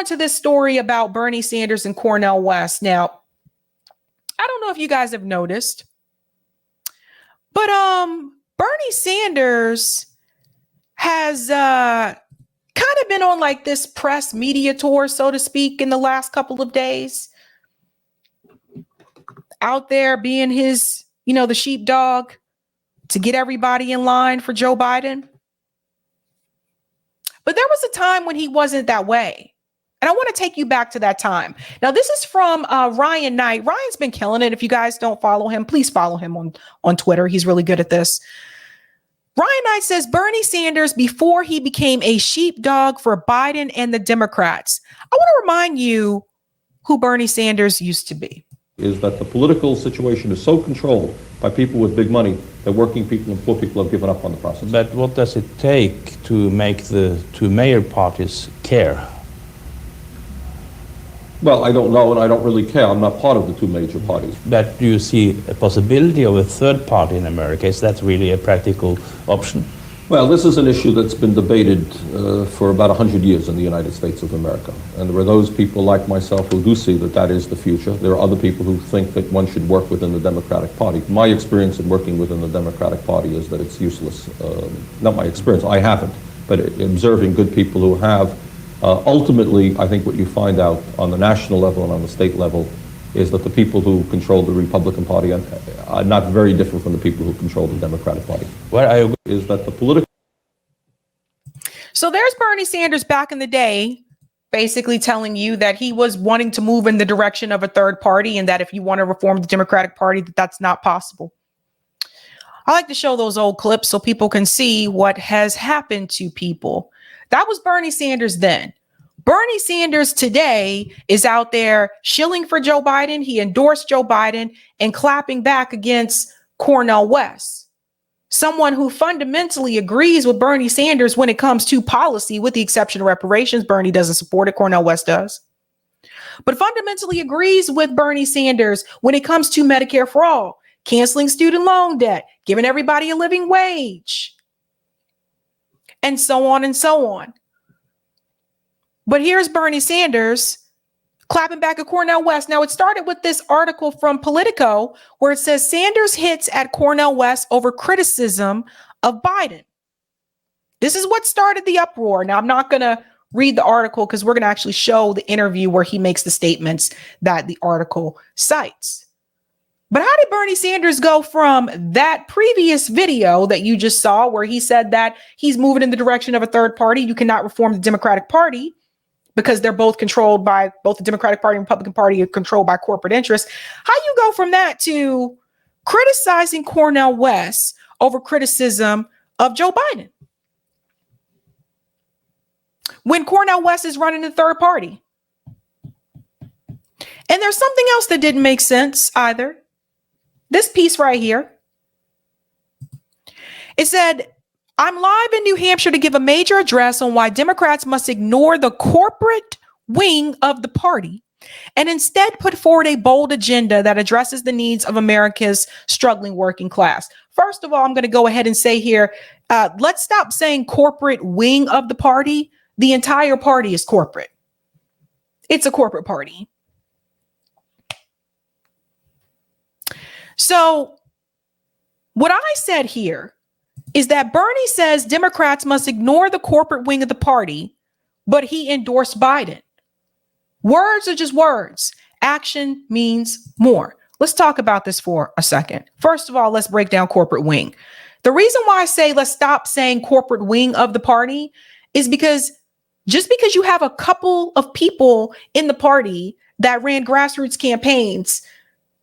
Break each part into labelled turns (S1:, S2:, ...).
S1: to this story about Bernie Sanders and Cornel West. Now, I don't know if you guys have noticed, but Bernie Sanders has kind of been on like this press media tour, so to speak, in the last couple of days. Out there being his, the sheepdog to get everybody in line for Joe Biden. But there was a time when he wasn't that way. And I want to take you back to that time. Now, this is from Ryan Knight. Ryan's been killing it. If you guys don't follow him, please follow him on Twitter. He's really good at this. Ryan Knight says Bernie Sanders before he became a sheepdog for Biden and the Democrats. I want to remind you who Bernie Sanders used to be.
S2: Is that the political situation is so controlled by people with big money that working people and poor people have given up on the process.
S3: But what does it take to make the two major parties care?
S2: Well, I don't know, and I don't really care. I'm not part of the two major parties.
S3: But do you see a possibility of a third party in America? Is that really a practical option?
S2: Well, this is an issue that's been debated for about 100 years in the United States of America. And there are those people like myself who do see that that is the future. There are other people who think that one should work within the Democratic Party. My experience in working within the Democratic Party is that it's useless. Not my experience, I haven't, but observing good people who have. Ultimately, I think what you find out on the national level and on the state level is that the people who control the Republican Party are not very different from the people who control the Democratic Party.
S3: What I agree
S2: is that the political...
S1: So there's Bernie Sanders back in the day, basically telling you that he was wanting to move in the direction of a third party and that if you want to reform the Democratic Party, that's not possible. I like to show those old clips so people can see what has happened to people. That was Bernie Sanders then. Bernie Sanders today is out there shilling for Joe Biden. He endorsed Joe Biden and clapping back against Cornel West, someone who fundamentally agrees with Bernie Sanders when it comes to policy, with the exception of reparations. Bernie doesn't support it. Cornel West does. But fundamentally agrees with Bernie Sanders when it comes to Medicare for all, canceling student loan debt, giving everybody a living wage, and so on and so on. But here's Bernie Sanders clapping back at Cornel West. Now, it started with this article from Politico where it says Sanders hits at Cornel West over criticism of Biden. This is what started the uproar. Now, I'm not going to read the article because we're going to actually show the interview where he makes the statements that the article cites. But how did Bernie Sanders go from that previous video that you just saw where he said that he's moving in the direction of a third party? You cannot reform the Democratic Party because they're both controlled by both the Democratic Party and Republican Party are controlled by corporate interests. How you go from that to criticizing Cornel West over criticism of Joe Biden when Cornel West is running the third party? And there's something else that didn't make sense either. This piece right here. It said, I'm live in New Hampshire to give a major address on why Democrats must ignore the corporate wing of the party and instead put forward a bold agenda that addresses the needs of America's struggling working class. First of all, I'm going to go ahead and say here, let's stop saying corporate wing of the party. The entire party is corporate. It's a corporate party. So what I said here is that Bernie says Democrats must ignore the corporate wing of the party, but he endorsed Biden. Words are just words. Action means more. Let's talk about this for a second. First of all, let's break down corporate wing. The reason why I say let's stop saying corporate wing of the party is because just because you have a couple of people in the party that ran grassroots campaigns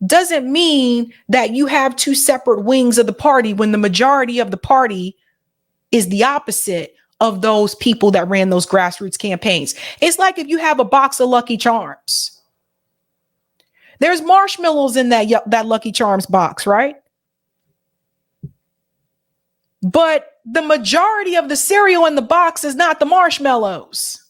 S1: doesn't mean that you have two separate wings of the party when the majority of the party is the opposite of those people that ran those grassroots campaigns. It's like if you have a box of Lucky Charms. There's marshmallows in that Lucky Charms box, right? But the majority of the cereal in the box is not the marshmallows.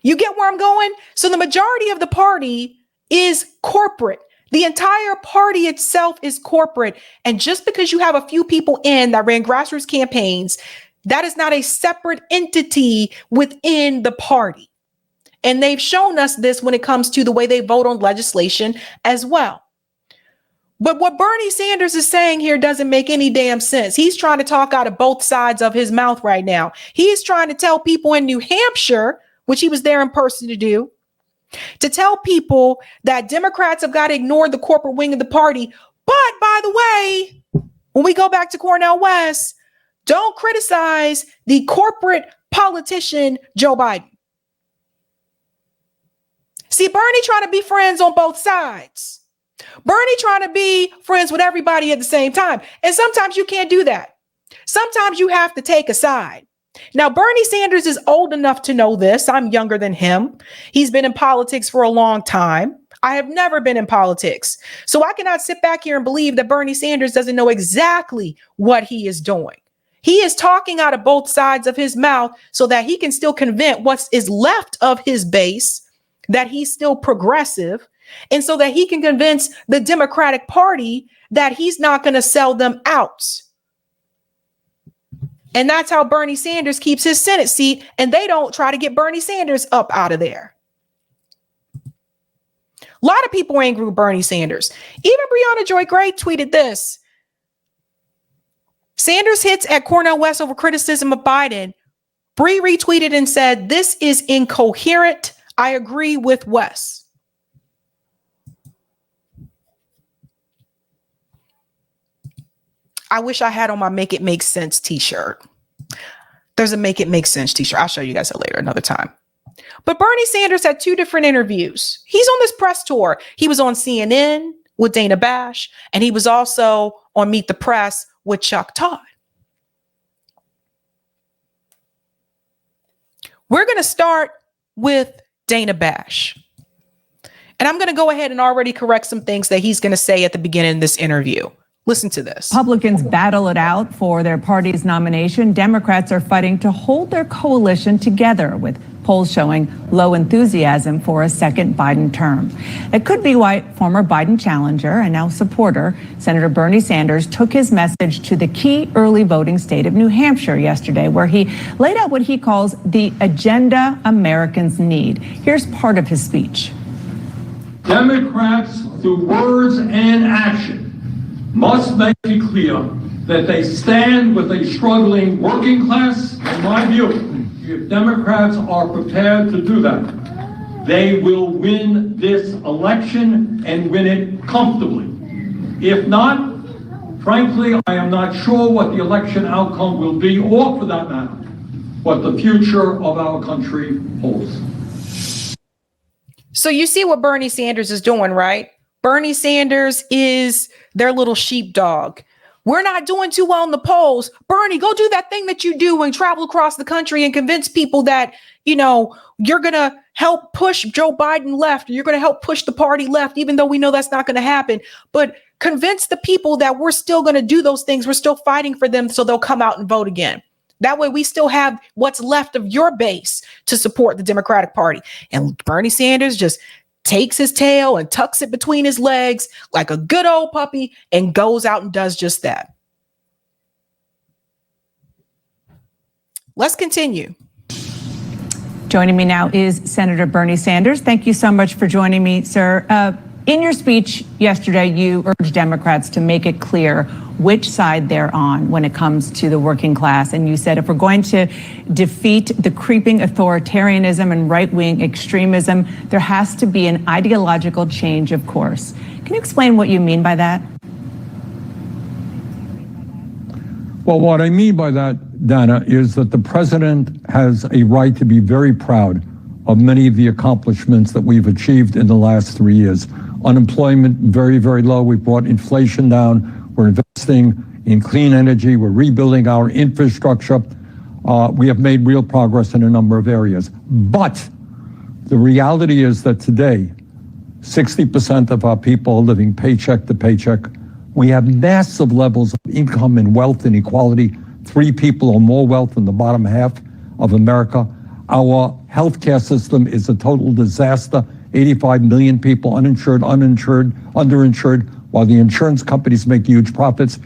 S1: You get where I'm going? So the majority of the party is corporate. The entire party itself is corporate. And just because you have a few people in that ran grassroots campaigns That is not a separate entity within the party. And they've shown us this when it comes to the way they vote on legislation as well. But what Bernie Sanders is saying here doesn't make any damn sense. He's trying to talk out of both sides of his mouth right now. He's trying to tell people in New Hampshire, which he was there in person to do, to tell people that Democrats have got to ignore the corporate wing of the party. But by the way, when we go back to Cornel West, don't criticize the corporate politician, Joe Biden. See, Bernie trying to be friends on both sides. Bernie trying to be friends with everybody at the same time. And sometimes you can't do that. Sometimes you have to take a side. Now, Bernie Sanders is old enough to know this. I'm younger than him. He's been in politics for a long time. I have never been in politics. So I cannot sit back here and believe that Bernie Sanders doesn't know exactly what he is doing. He is talking out of both sides of his mouth so that he can still convince what is left of his base that he's still progressive, and so that he can convince the Democratic Party that he's not going to sell them out. And that's how Bernie Sanders keeps his Senate seat, and they don't try to get Bernie Sanders up out of there. A lot of people are angry with Bernie Sanders. Even Brianna Joy Gray tweeted this. Sanders hits at Cornel West over criticism of Biden. Bree retweeted and said, "This is incoherent. I agree with West." I wish I had on my Make It Make Sense t-shirt. There's a Make It Make Sense t-shirt. I'll show you guys that later, another time. But Bernie Sanders had two different interviews. He's on this press tour. He was on CNN with Dana Bash, and he was also on Meet the Press with Chuck Todd. We're going to start with Dana Bash. And I'm going to go ahead and already correct some things that he's going to say at the beginning of this interview. Listen to this.
S4: Republicans battle it out for their party's nomination. Democrats are fighting to hold their coalition together, with polls showing low enthusiasm for a second Biden term. It could be why former Biden challenger and now supporter, Senator Bernie Sanders, took his message to the key early voting state of New Hampshire yesterday, where he laid out what he calls the agenda Americans need. Here's part of his speech.
S5: Democrats, through words and action, must make it clear that they stand with a struggling working class. In my view, if Democrats are prepared to do that, they will win this election and win it comfortably. If not, frankly, I am not sure what the election outcome will be, or for that matter, what the future of our country holds.
S1: So you see what Bernie Sanders is doing, right? Bernie Sanders is their little sheepdog. We're not doing too well in the polls. Bernie, go do that thing that you do and travel across the country and convince people that, you know, you're going to help push Joe Biden left. Or you're going to help push the party left, even though we know that's not going to happen. But convince the people that we're still going to do those things. We're still fighting for them so they'll come out and vote again. That way we still have what's left of your base to support the Democratic Party. And Bernie Sanders just takes his tail and tucks it between his legs like a good old puppy and goes out and does just that. Let's continue.
S4: Joining me now is Senator Bernie Sanders. Thank you so much for joining me, sir. In your speech yesterday, you urged Democrats to make it clear which side they're on when it comes to the working class. And you said if we're going to defeat the creeping authoritarianism and right-wing extremism, there has to be an ideological change of course. Can you explain what you mean by that?
S6: Well, what I mean by that, Dana, is that the president has a right to be very proud of many of the accomplishments that we've achieved in the last 3 years. Unemployment very, very low. We brought inflation down. We're investing in clean energy. We're rebuilding our infrastructure. We have made real progress in a number of areas. But the reality is that today, 60% of our people are living paycheck to paycheck. We have massive levels of income and wealth inequality. 3 people or more wealth in the bottom half of America. Our healthcare system is a total disaster. 85 million people uninsured, underinsured, while the insurance companies make huge profits.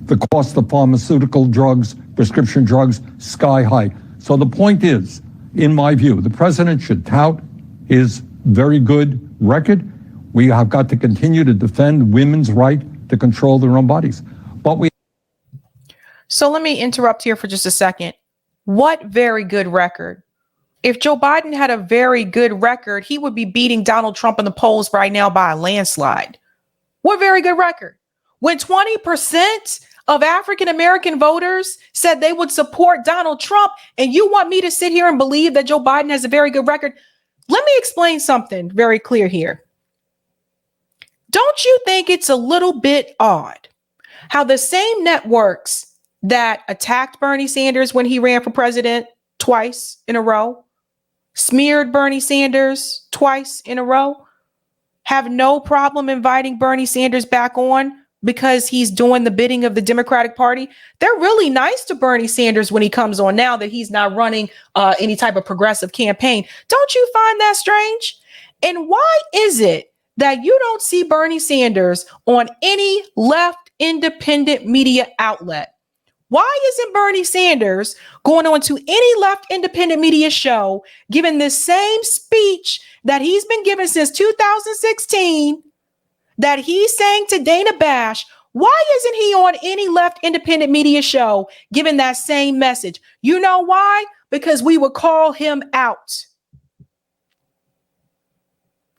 S6: The cost of pharmaceutical drugs, prescription drugs sky high. So the point is, in my view, the president should tout his very good record. We have got to continue to defend women's right to control their own bodies. But we.
S1: So let me interrupt here for just a second. What very good record? If Joe Biden had a very good record, he would be beating Donald Trump in the polls right now by a landslide. What very good record? When 20% of African-American voters said they would support Donald Trump, and you want me to sit here and believe that Joe Biden has a very good record? Let me explain something very clear here. Don't you think it's a little bit odd how the same networks that attacked Bernie Sanders when he ran for president twice in a row, smeared Bernie Sanders twice in a row, have no problem inviting Bernie Sanders back on because he's doing the bidding of the Democratic Party? They're really nice to Bernie Sanders when he comes on now that he's not running any type of progressive campaign. Don't you find that strange? And why is it that you don't see Bernie Sanders on any left independent media outlet? Why isn't Bernie Sanders going on to any left independent media show, giving the same speech that he's been giving since 2016, that he's saying to Dana Bash? Why isn't he on any left independent media show giving that same message? You know why? Because we would call him out.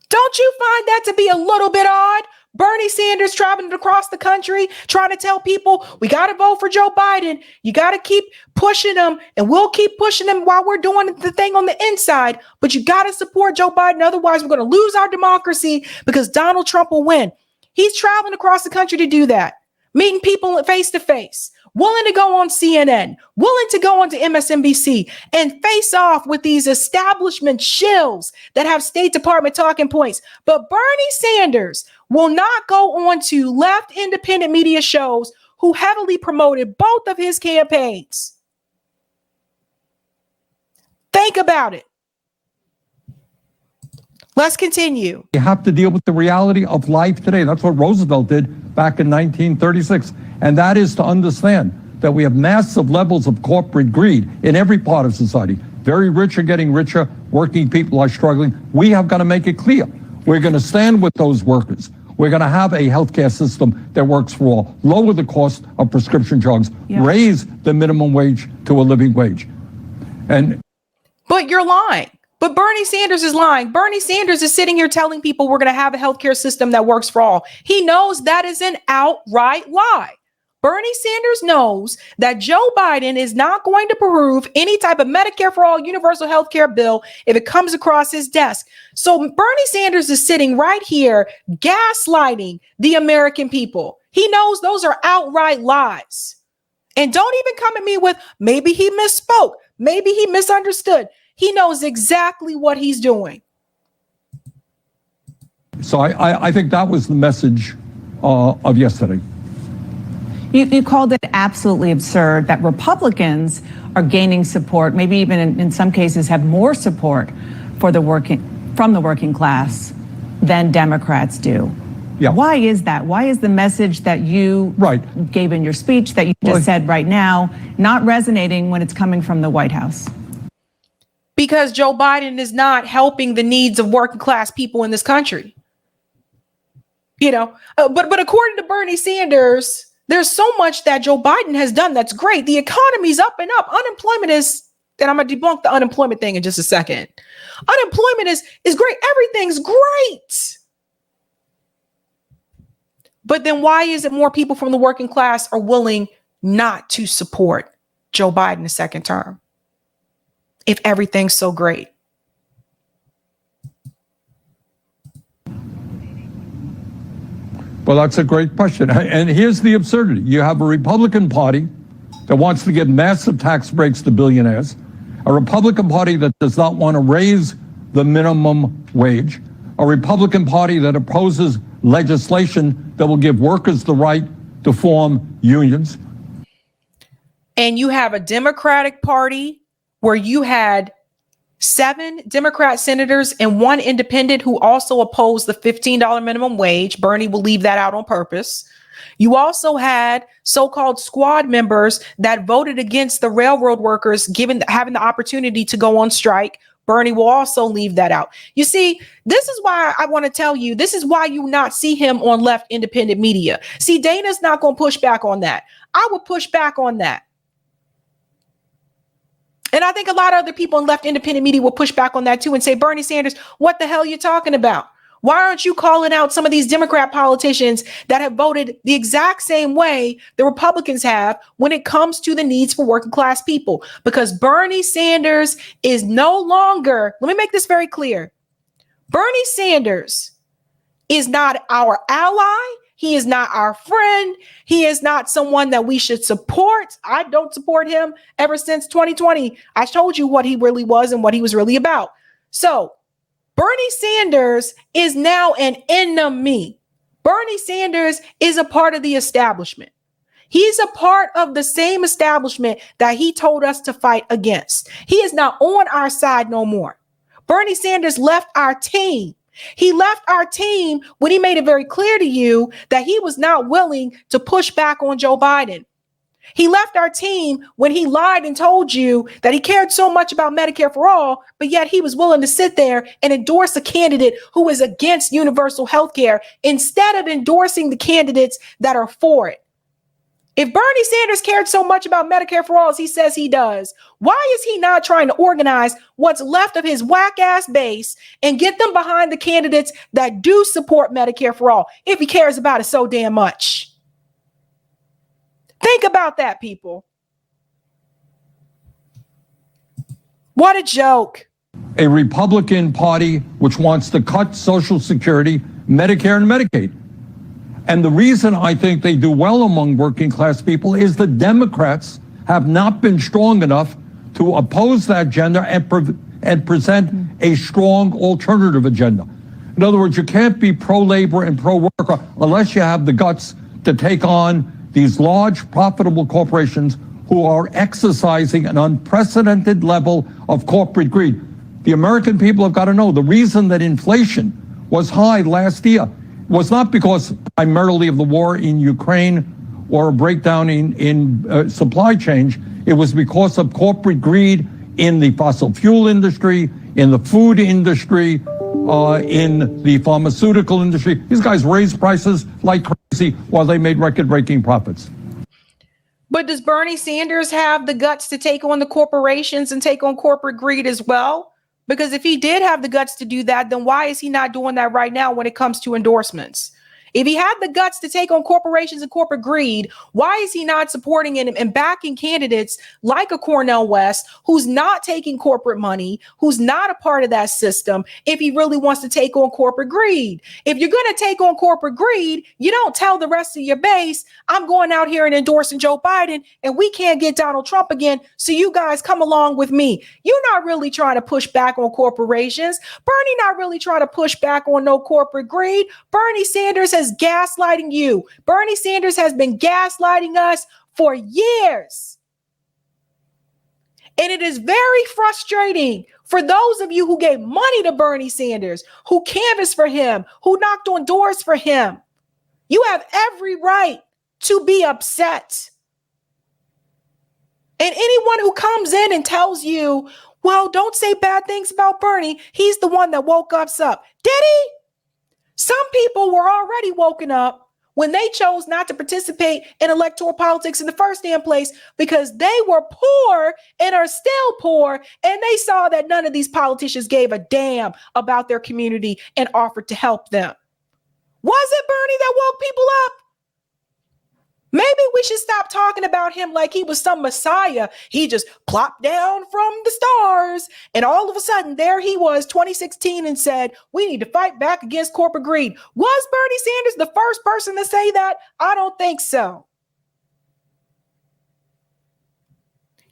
S1: Don't you find that to be a little bit odd? Bernie Sanders traveling across the country, trying to tell people, we got to vote for Joe Biden. You got to keep pushing him, and we'll keep pushing him while we're doing the thing on the inside. But you got to support Joe Biden. Otherwise, we're going to lose our democracy because Donald Trump will win. He's traveling across the country to do that, meeting people face to face, willing to go on CNN, willing to go on to MSNBC and face off with these establishment shills that have State Department talking points. But Bernie Sanders will not go on to left independent media shows who heavily promoted both of his campaigns. Think about it. Let's continue.
S6: You have to deal with the reality of life today. That's what Roosevelt did back in 1936. And that is to understand that we have massive levels of corporate greed in every part of society. Very rich are getting richer. Working people are struggling. We have got to make it clear. We're going to stand with those workers. We're going to have a healthcare system that works for all, lower the cost of prescription drugs, raise the minimum wage to a living wage.
S1: But you're lying. But Bernie Sanders is lying. Bernie Sanders is sitting here telling people we're going to have a healthcare system that works for all. He knows that is an outright lie. Bernie Sanders knows that Joe Biden is not going to approve any type of Medicare for all universal health care bill if it comes across his desk. So Bernie Sanders is sitting right here gaslighting the American people. He knows those are outright lies. And don't even come at me with maybe he misspoke. Maybe he misunderstood. He knows exactly what he's doing.
S6: So I think that was the message of yesterday.
S4: You called it absolutely absurd that Republicans are gaining support, maybe even in some cases have more support from the working class than Democrats do.
S6: Yeah.
S4: Why is that? Why is the message that you gave in your speech that you just said right now not resonating when it's coming from the White House?
S1: Because Joe Biden is not helping the needs of working class people in this country. You know, but according to Bernie Sanders, there's so much that Joe Biden has done that's great. The economy's up and up. Unemployment is, and I'm going to debunk the unemployment thing in just a second. Unemployment is great. Everything's great. But then why is it more people from the working class are willing not to support Joe Biden a second term if everything's so great?
S6: Well, that's a great question. And here's the absurdity. You have a Republican Party that wants to give massive tax breaks to billionaires, a Republican Party that does not want to raise the minimum wage, a Republican Party that opposes legislation that will give workers the right to form unions.
S1: And you have a Democratic Party where you had 7 Democrat senators and 1 independent who also opposed the $15 minimum wage. Bernie will leave that out on purpose. You also had so-called squad members that voted against the railroad workers having the opportunity to go on strike. Bernie will also leave that out. You see, this is why I want to tell you, this is why you not see him on left independent media. See, Dana's not going to push back on that. I would push back on that. And I think a lot of other people in left independent media will push back on that too and say, Bernie Sanders, what the hell are you talking about? Why aren't you calling out some of these Democrat politicians that have voted the exact same way the Republicans have when it comes to the needs for working class people? Because Bernie Sanders is no longer, let me make this very clear. Bernie Sanders is not our ally. He is not our friend. He is not someone that we should support. I don't support him ever since 2020. I told you what he really was and what he was really about. So Bernie Sanders is now an enemy. Bernie Sanders is a part of the establishment. He's a part of the same establishment that he told us to fight against. He is not on our side no more. Bernie Sanders left our team. He left our team when he made it very clear to you that he was not willing to push back on Joe Biden. He left our team when he lied and told you that he cared so much about Medicare for all, but yet he was willing to sit there and endorse a candidate who is against universal health care instead of endorsing the candidates that are for it. If Bernie Sanders cared so much about Medicare for all as he says he does, why is he not trying to organize what's left of his whack ass base and get them behind the candidates that do support Medicare for all if he cares about it so damn much? Think about that, people. What a joke.
S6: A Republican Party which wants to cut Social Security, Medicare, and Medicaid. And the reason I think they do well among working class people is the Democrats have not been strong enough to oppose that agenda and present a strong alternative agenda. In other words, you can't be pro-labor and pro-worker unless you have the guts to take on these large profitable corporations who are exercising an unprecedented level of corporate greed. The American people have got to know the reason that inflation was high last year was not because primarily of the war in Ukraine or a breakdown in supply chain. It was because of corporate greed in the fossil fuel industry, in the food industry, in the pharmaceutical industry. These guys raised prices like crazy while they made record-breaking profits.
S1: But does Bernie Sanders have the guts to take on the corporations and take on corporate greed as well? Because if he did have the guts to do that, then why is he not doing that right now when it comes to endorsements? If he had the guts to take on corporations and corporate greed, why is he not supporting and backing candidates like a Cornel West, who's not taking corporate money, who's not a part of that system, if he really wants to take on corporate greed? If you're going to take on corporate greed, you don't tell the rest of your base, I'm going out here and endorsing Joe Biden, and we can't get Donald Trump again, so you guys come along with me. You're not really trying to push back on corporations. Bernie not really trying to push back on no corporate greed. Bernie Sanders has gaslighting you. Bernie Sanders has been gaslighting us for years. And it is very frustrating for those of you who gave money to Bernie Sanders, who canvassed for him, who knocked on doors for him. You have every right to be upset. And anyone who comes in and tells you, well, don't say bad things about Bernie, he's the one that woke us up. Did he? Some people were already woken up when they chose not to participate in electoral politics in the first damn place because they were poor and are still poor, and they saw that none of these politicians gave a damn about their community and offered to help them. Was it Bernie that woke people up? Maybe we should stop talking about him like he was some messiah. He just plopped down from the stars, and all of a sudden there he was 2016 and said, we need to fight back against corporate greed. Was Bernie Sanders the first person to say that? I don't think so.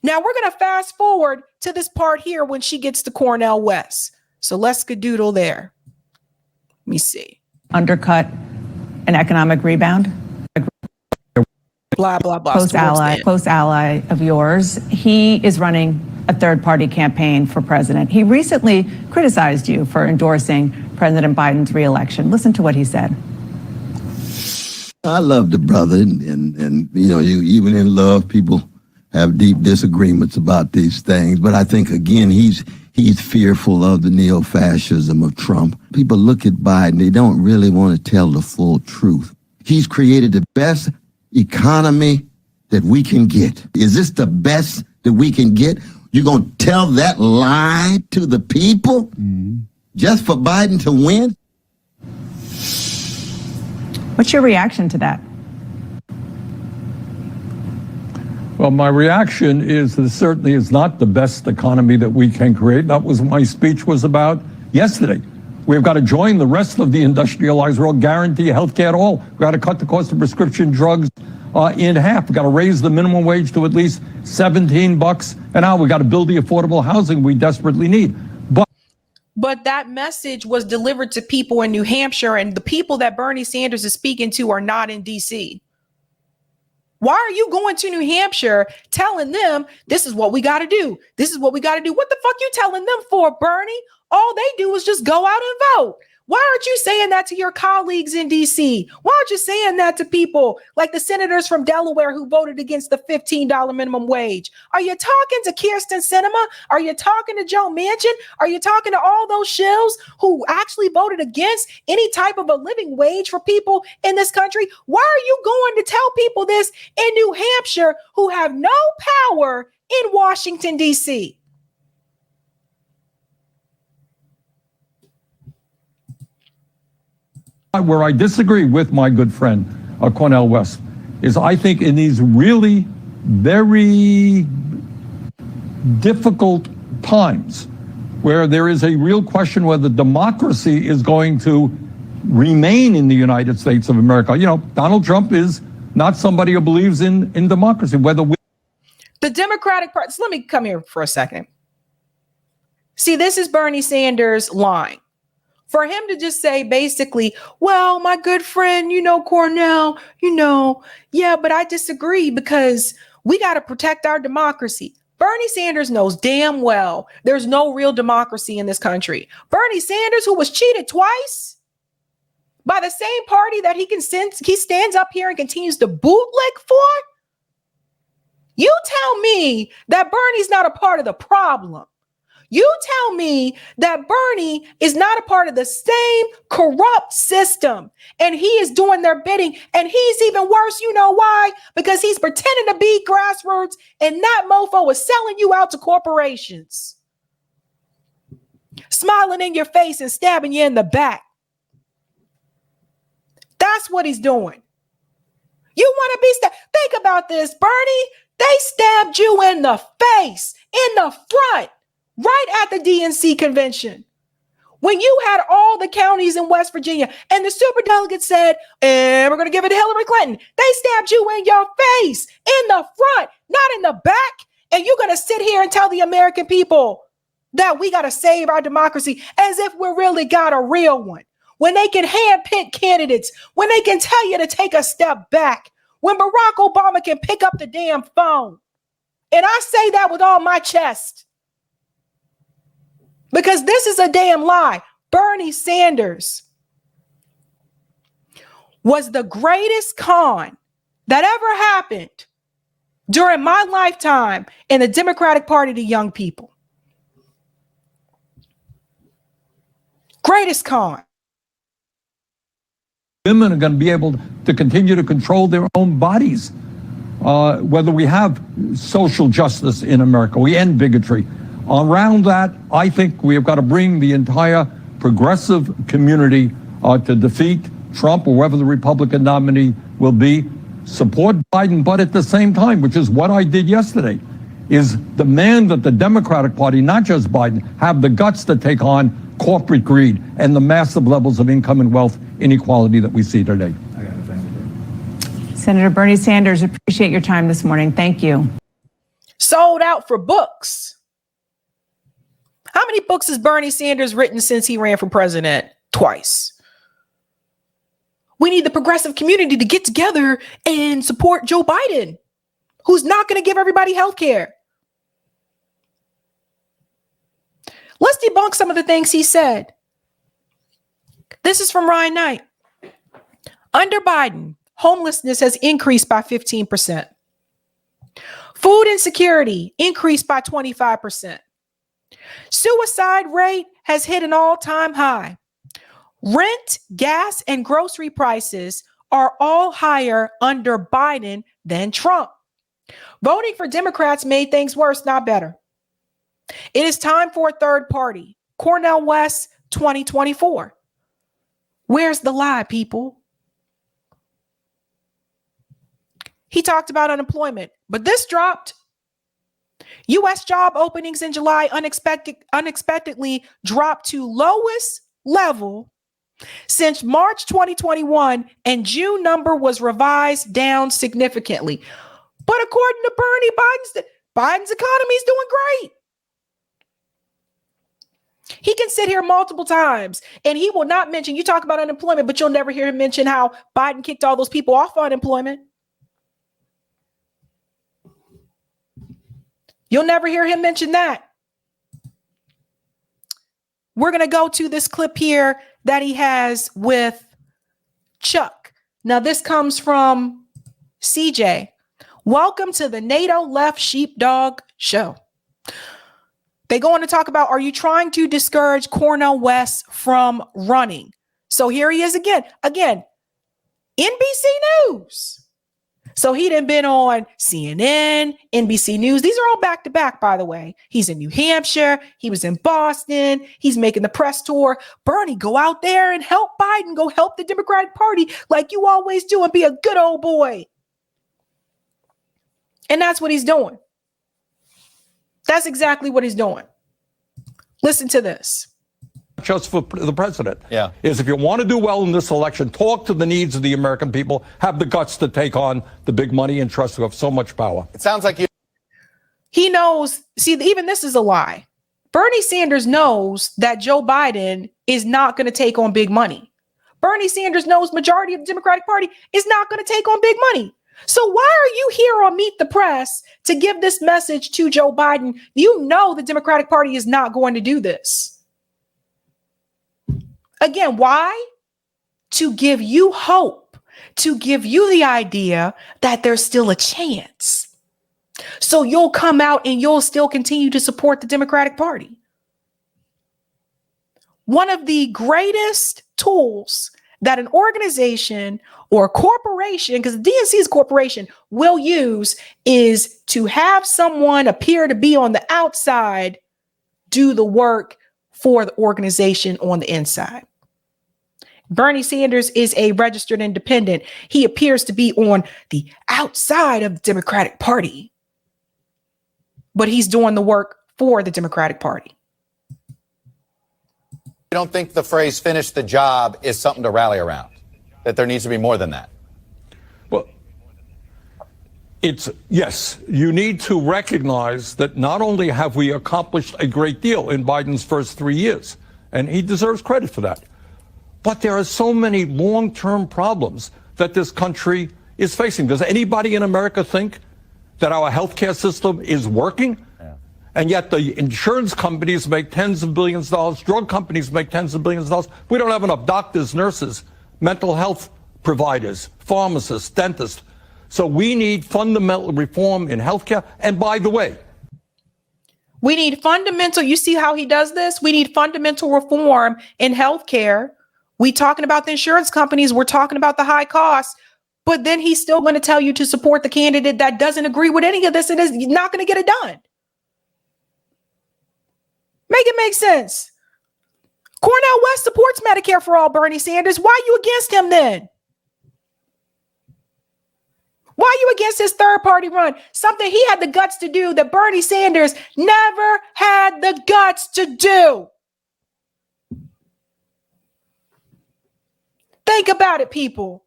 S1: Now we're going to fast forward to this part here when she gets to Cornel West. So let's skadoodle there. Let me see.
S4: Undercut an economic rebound.
S1: Blah, blah, blah.
S4: Close ally of yours. He is running a third-party campaign for president. He recently criticized you for endorsing President Biden's reelection. Listen to what he said.
S7: I love the brother, and you know, even in love, people have deep disagreements about these things. But I think again, he's fearful of the neo-fascism of Trump. People look at Biden; they don't really want to tell the full truth. He's created the best economy that we can get. Is this the best that we can get? You're gonna tell that lie to the people just for Biden to win?
S4: What's your reaction to that?
S6: Well, my reaction is that it certainly is not the best economy that we can create. That was what my speech was about yesterday. We've got to join the rest of the industrialized world, guarantee health care to all. We've got to cut the cost of prescription drugs in half. We've got to raise the minimum wage to at least $17 an hour. We've got to build the affordable housing we desperately need.
S1: But that message was delivered to people in New Hampshire, and the people that Bernie Sanders is speaking to are not in DC. Why are you going to New Hampshire telling them this is what we got to do? This is what we got to do. What the fuck you telling them for, Bernie? All they do is just go out and vote. Why aren't you saying that to your colleagues in DC? Why aren't you saying that to people like the senators from Delaware who voted against the $15 minimum wage? Are you talking to Kirsten Sinema? Are you talking to Joe Manchin? Are you talking to all those shills who actually voted against any type of a living wage for people in this country? Why are you going to tell people this in New Hampshire who have no power in Washington, D.C.?
S6: Where I disagree with my good friend, Cornel West, is I think in these really very difficult times where there is a real question whether democracy is going to remain in the United States of America. You know, Donald Trump is not somebody who believes in democracy, whether we...
S1: The Democratic Party, so let me come here for a second. See, this is Bernie Sanders lying. For him to just say basically, well, my good friend, Cornel, yeah, but I disagree because we got to protect our democracy. Bernie Sanders knows damn well there's no real democracy in this country. Bernie Sanders, who was cheated twice by the same party that he stands up here and continues to bootleg for. You tell me that Bernie's not a part of the problem. You tell me that Bernie is not a part of the same corrupt system and he is doing their bidding, and he's even worse. You know why? Because he's pretending to be grassroots and that mofo is selling you out to corporations, smiling in your face and stabbing you in the back. That's what he's doing. You want to be stabbed? Think about this, Bernie. They stabbed you in the face, in the front. Right at the DNC convention, when you had all the counties in West Virginia and the superdelegates said, and we're going to give it to Hillary Clinton, they stabbed you in your face, in the front, not in the back. And you're going to sit here and tell the American people that we got to save our democracy as if we really got a real one, when they can handpick candidates, when they can tell you to take a step back, when Barack Obama can pick up the damn phone. And I say that with all my chest. Because this is a damn lie. Bernie Sanders was the greatest con that ever happened during my lifetime in the Democratic Party to young people. Greatest con.
S6: Women are going to be able to continue to control their own bodies. Whether we have social justice in America, we end bigotry. Around that, I think we have got to bring the entire progressive community to defeat Trump or whoever the Republican nominee will be, support Biden, but at the same time, which is what I did yesterday, is demand that the Democratic Party, not just Biden, have the guts to take on corporate greed and the massive levels of income and wealth inequality that we see today.
S4: Senator Bernie Sanders, appreciate your time this morning. Thank you.
S1: Sold out for books. How many books has Bernie Sanders written since he ran for president? Twice. We need the progressive community to get together and support Joe Biden, who's not going to give everybody health care. Let's debunk some of the things he said. This is from Ryan Knight. Under Biden, homelessness has increased by 15%. Food insecurity increased by 25%. Suicide rate has hit an all-time high. Rent, gas, and grocery prices are all higher under Biden than Trump. Voting for Democrats made things worse, not better. It is time for a third party. Cornel West 2024. Where's the lie, people? He talked about unemployment, but this dropped. U.S. job openings in July unexpectedly dropped to lowest level since March 2021, and June number was revised down significantly. But according to Bernie, Biden's economy is doing great. He can sit here multiple times and he will not mention, you talk about unemployment, but you'll never hear him mention how Biden kicked all those people off unemployment. You'll never hear him mention that. We're going to go to this clip here that he has with Chuck. Now, this comes from CJ. Welcome to the NATO Left Sheepdog Show. They go on to talk about, are you trying to discourage Cornel West from running? So here he is again, NBC News. So he done been on CNN, NBC News. These are all back to back, by the way. He's in New Hampshire. He was in Boston. He's making the press tour. Bernie, go out there and help Biden. Go help the Democratic Party like you always do and be a good old boy. And that's what he's doing. That's exactly what he's doing. Listen to this.
S6: Just for the president is if you want to do well in this election, talk to the needs of the American people, have the guts to take on the big money interests who have so much power.
S8: It sounds like
S1: he knows. See, even this is a lie. Bernie Sanders knows that Joe Biden is not going to take on big money. Bernie Sanders knows majority of the Democratic Party is not going to take on big money. So why are you here on Meet the Press to give this message to Joe Biden? You know the Democratic Party is not going to do this. Again, why? To give you hope, to give you the idea that there's still a chance. So you'll come out and you'll still continue to support the Democratic Party. One of the greatest tools that an organization or a corporation, because the DNC is a corporation, will use is to have someone appear to be on the outside, do the work for the organization on the inside. Bernie Sanders is a registered independent. He appears to be on the outside of the Democratic Party, but he's doing the work for the Democratic Party.
S8: You don't think the phrase finish the job is something to rally around, that there needs to be more than that?
S6: Well, yes, you need to recognize that not only have we accomplished a great deal in Biden's first 3 years, and he deserves credit for that, but there are so many long-term problems that this country is facing. Does anybody in America think that our healthcare system is working? Yeah. And yet the insurance companies make tens of billions of dollars, drug companies make tens of billions of dollars. We don't have enough doctors, nurses, mental health providers, pharmacists, dentists. So we need fundamental reform in healthcare. And by the way,
S1: we need fundamental, you see how he does this? We need fundamental reform in healthcare. We talking about the insurance companies. We're talking about the high costs, but then he's still going to tell you to support the candidate that doesn't agree with any of this and is not going to get it done. Make it make sense. Cornel West supports Medicare for all, Bernie Sanders. Why are you against him then? Why are you against his third party run? Something he had the guts to do that Bernie Sanders never had the guts to do. Think about it, people.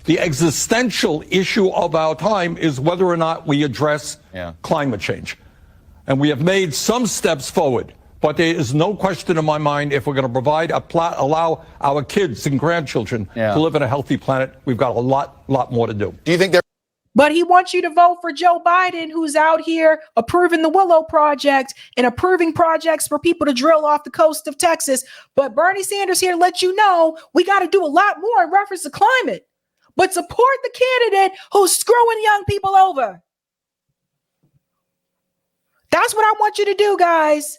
S6: The existential issue of our time is whether or not we address climate change. And we have made some steps forward, but there is no question in my mind if we're going to provide allow our kids and grandchildren to live on a healthy planet, we've got a lot more to do.
S8: Do you think there?
S1: But he wants you to vote for Joe Biden, who's out here approving the Willow Project and approving projects for people to drill off the coast of Texas. But Bernie Sanders here let you know we got to do a lot more in reference to climate. but support the candidate who's screwing young people over. That's what I want you to do, guys.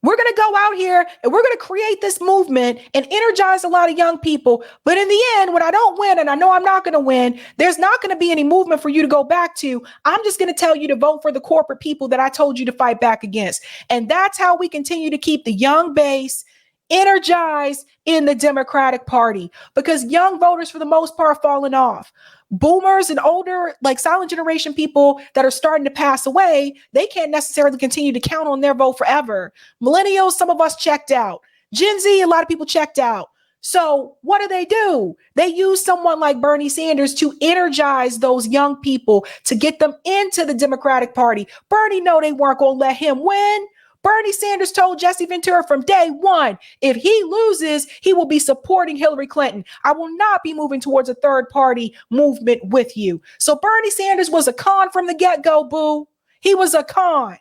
S1: We're going to go out here and we're going to create this movement and energize a lot of young people. But in the end, when I don't win, and I know I'm not going to win, there's not going to be any movement for you to go back to. I'm just going to tell you to vote for the corporate people that I told you to fight back against. And that's how we continue to keep the young base energized in the Democratic Party, because young voters, for the most part, are falling off. Boomers and older, like silent generation people that are starting to pass away, they can't necessarily continue to count on their vote forever. Millennials, some of us checked out. Gen Z, a lot of people checked out. So what do? They use someone like Bernie Sanders to energize those young people to get them into the Democratic Party. Bernie know they weren't going to let him win. Bernie Sanders told Jesse Ventura from day one, if he loses, he will be supporting Hillary Clinton. I will not be moving towards a third party movement with you. So Bernie Sanders was a con from the get-go, boo. He was a con.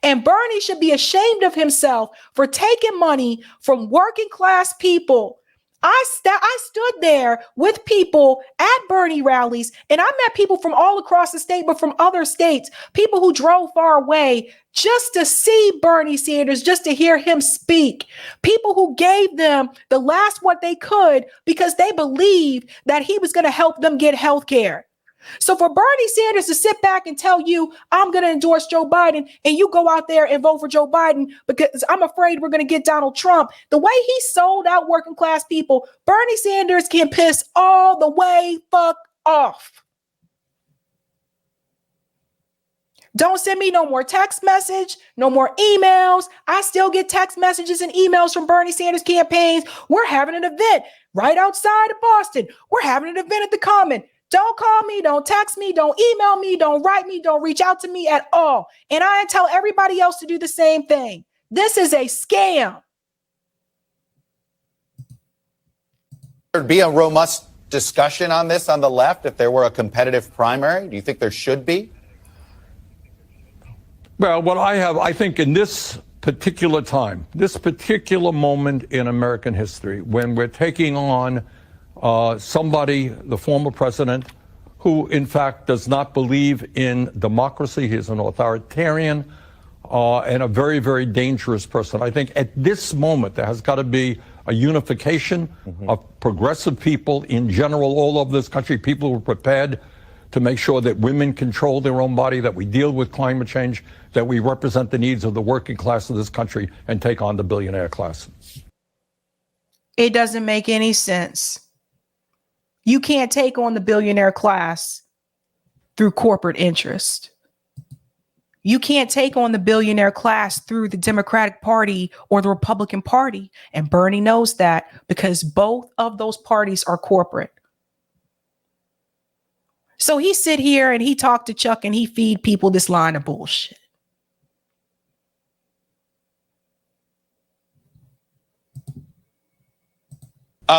S1: And Bernie should be ashamed of himself for taking money from working class people. I stood there with people at Bernie rallies, and I met people from all across the state, but from other states, people who drove far away just to see Bernie Sanders, just to hear him speak. People who gave them the last what they could because they believed that he was going to help them get health care. So for Bernie Sanders to sit back and tell you, I'm going to endorse Joe Biden, and you go out there and vote for Joe Biden because I'm afraid we're going to get Donald Trump, the way he sold out working class people, Bernie Sanders can piss all the way fuck off. Don't send me no more text message, no more emails. I still get text messages and emails from Bernie Sanders campaigns. We're having an event right outside of Boston. We're having an event at the Common. Don't call me, don't text me, don't email me, don't write me, don't reach out to me at all. And I tell everybody else to do the same thing. This is a scam.
S8: There'd be a robust discussion on this on the left if there were a competitive primary. Do you think there should be?
S6: Well, what I think in this particular time, this particular moment in American history, when we're taking on somebody, the former president, who in fact does not believe in democracy. He's an authoritarian and a very, very dangerous person. I think at this moment, there has got to be a unification of progressive people in general all over this country, people who are prepared to make sure that women control their own body, that we deal with climate change, that we represent the needs of the working class of this country and take on the billionaire class.
S1: It doesn't make any sense. You can't take on the billionaire class through corporate interest. You can't take on the billionaire class through the Democratic Party or the Republican Party. And Bernie knows that because both of those parties are corporate. So he sit here and he talk to Chuck and he feed people this line of bullshit.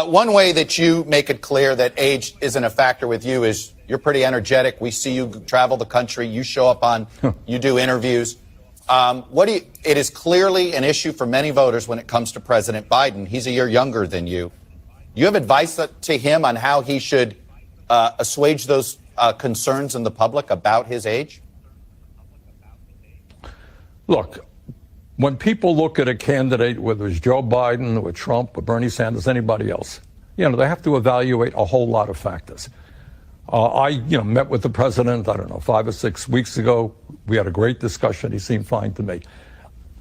S8: One way that you make it clear that age isn't a factor with you is you're pretty energetic. We see you travel the country. You show up on, you do interviews. It is clearly an issue for many voters when it comes to President Biden. He's a year younger than you. You have advice to him on how he should assuage those concerns in the public about his age?
S6: Look, when people look at a candidate, whether it's Joe Biden or Trump or Bernie Sanders, anybody else, they have to evaluate a whole lot of factors. I met with the president, 5 or 6 weeks ago. We had a great discussion. He seemed fine to me.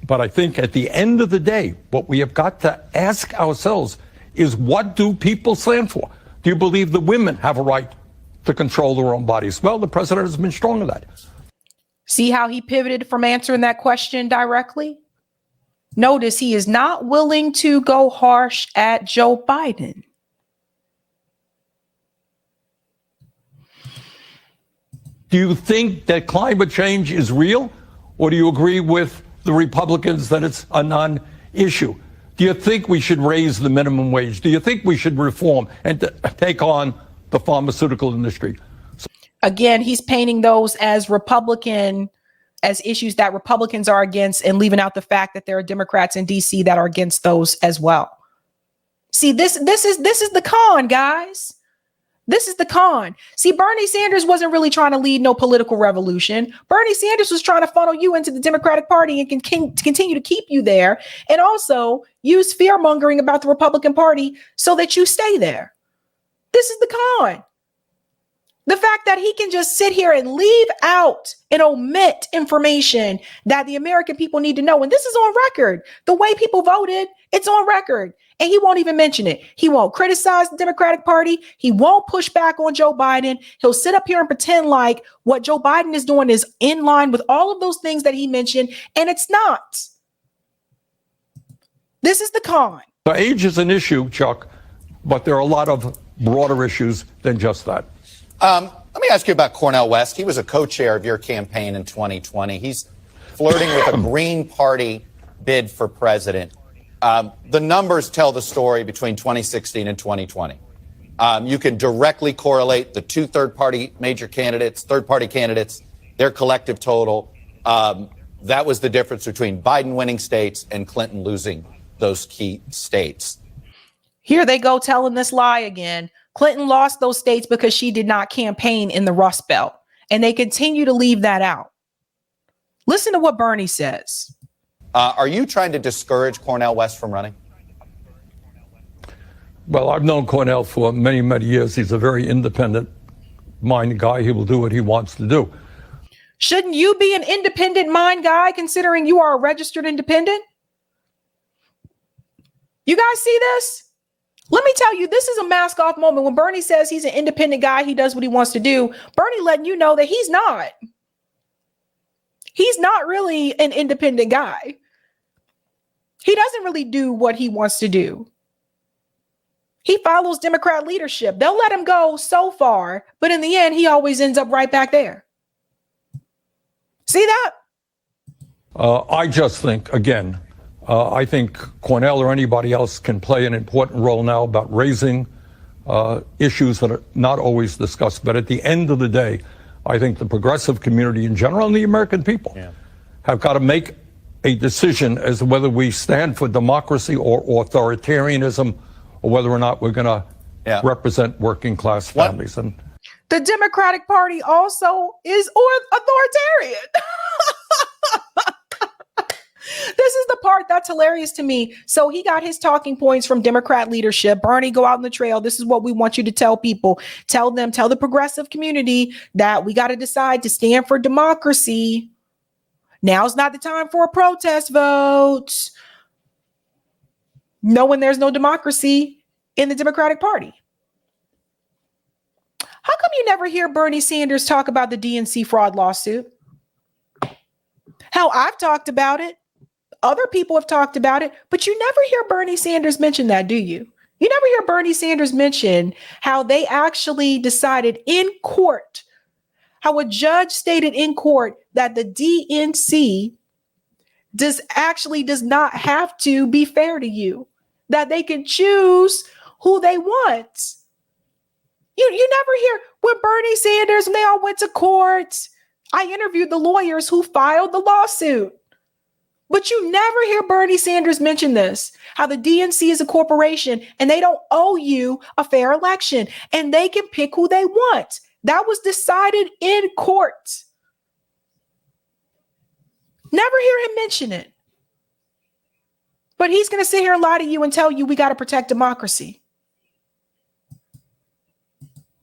S6: But I think at the end of the day, what we have got to ask ourselves is, what do people stand for? Do you believe the women have a right to control their own bodies? Well, the president has been strong on that.
S1: See how he pivoted from answering that question directly? Notice he is not willing to go harsh at Joe Biden.
S6: Do you think that climate change is real? Or do you agree with the Republicans that it's a non-issue? Do you think we should raise the minimum wage? Do you think we should reform and take on the pharmaceutical industry?
S1: Again, he's painting those as as issues that Republicans are against, and leaving out the fact that there are Democrats in DC that are against those as well. See, this is the con, guys. This is the con. See, Bernie Sanders wasn't really trying to lead no political revolution. Bernie Sanders was trying to funnel you into the Democratic Party and continue to keep you there, and also use fear mongering about the Republican Party so that you stay there. This is the con. The fact that he can just sit here and leave out and omit information that the American people need to know. And this is on record. The way people voted, it's on record. And he won't even mention it. He won't criticize the Democratic Party. He won't push back on Joe Biden. He'll sit up here and pretend like what Joe Biden is doing is in line with all of those things that he mentioned. And it's not. This is the con.
S6: The age is an issue, Chuck, but there are a lot of broader issues than just that.
S8: Let me ask you about Cornel West. He was a co-chair of your campaign in 2020. He's flirting with a Green Party bid for president. The numbers tell the story between 2016 and 2020. You can directly correlate the two third-party candidates, their collective total. That was the difference between Biden winning states and Clinton losing those key states.
S1: Here they go telling this lie again. Clinton lost those states because she did not campaign in the Rust Belt, and they continue to leave that out. Listen to what Bernie says.
S8: Are you trying to discourage Cornel West from running?
S6: Well, I've known Cornel for many, many years. He's a very independent-minded guy. He will do what he wants to do.
S1: Shouldn't you be an independent mind guy, considering you are a registered independent? You guys see this? Let me tell you, this is a mask off moment. When Bernie says he's an independent guy, he does what he wants to do. Bernie letting you know that he's not. He's not really an independent guy. He doesn't really do what he wants to do. He follows Democrat leadership. They'll let him go so far, but in the end, he always ends up right back there. See that?
S6: I just think, again, I think Cornel or anybody else can play an important role now about raising issues that are not always discussed. But at the end of the day, I think the progressive community in general and the American people have got to make a decision as to whether we stand for democracy or authoritarianism, or whether or not we're going to represent working class families. And
S1: the Democratic Party also is authoritarian. This is the part that's hilarious to me. So he got his talking points from Democrat leadership. Bernie, go out on the trail. This is what we want you to tell people. Tell the progressive community that we got to decide to stand for democracy. Now's not the time for a protest vote. Knowing there's no democracy in the Democratic Party. How come you never hear Bernie Sanders talk about the DNC fraud lawsuit? Hell, I've talked about it. Other people have talked about it, but you never hear Bernie Sanders mention that, do you? You never hear Bernie Sanders mention how they actually decided in court, how a judge stated in court that the DNC does not have to be fair to you, that they can choose who they want. You never hear when Bernie Sanders, when they all went to court, I interviewed the lawyers who filed the lawsuit. But you never hear Bernie Sanders mention this, how the DNC is a corporation and they don't owe you a fair election and they can pick who they want. That was decided in court. Never hear him mention it. But he's going to sit here and lie to you and tell you we got to protect democracy.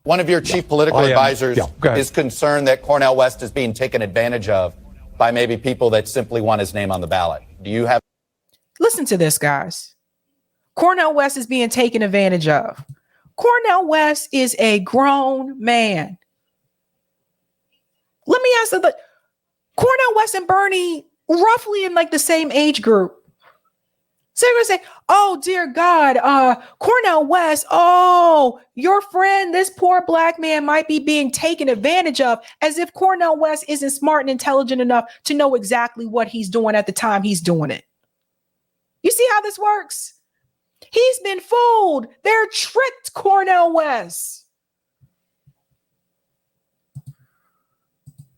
S8: One of your chief political advisors is concerned that Cornel West is being taken advantage of by maybe people that simply want his name on the ballot. Do you have?
S1: Listen to this, guys. Cornel West is being taken advantage of. Cornel West is a grown man. Let me ask you, Cornel West and Bernie roughly in like the same age group. So you're going to say, oh, dear God, Cornel West, oh, your friend, this poor black man might be being taken advantage of, as if Cornel West isn't smart and intelligent enough to know exactly what he's doing at the time he's doing it. You see how this works? He's been fooled. They're tricked Cornel West.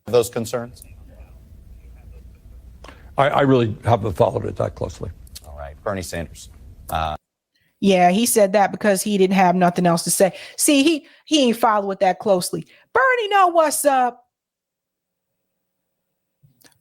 S8: Those concerns?
S6: I really haven't followed it that closely.
S8: All right, Bernie Sanders.
S1: Yeah, he said that because he didn't have nothing else to say. See, he ain't following it that closely. Bernie know what's up.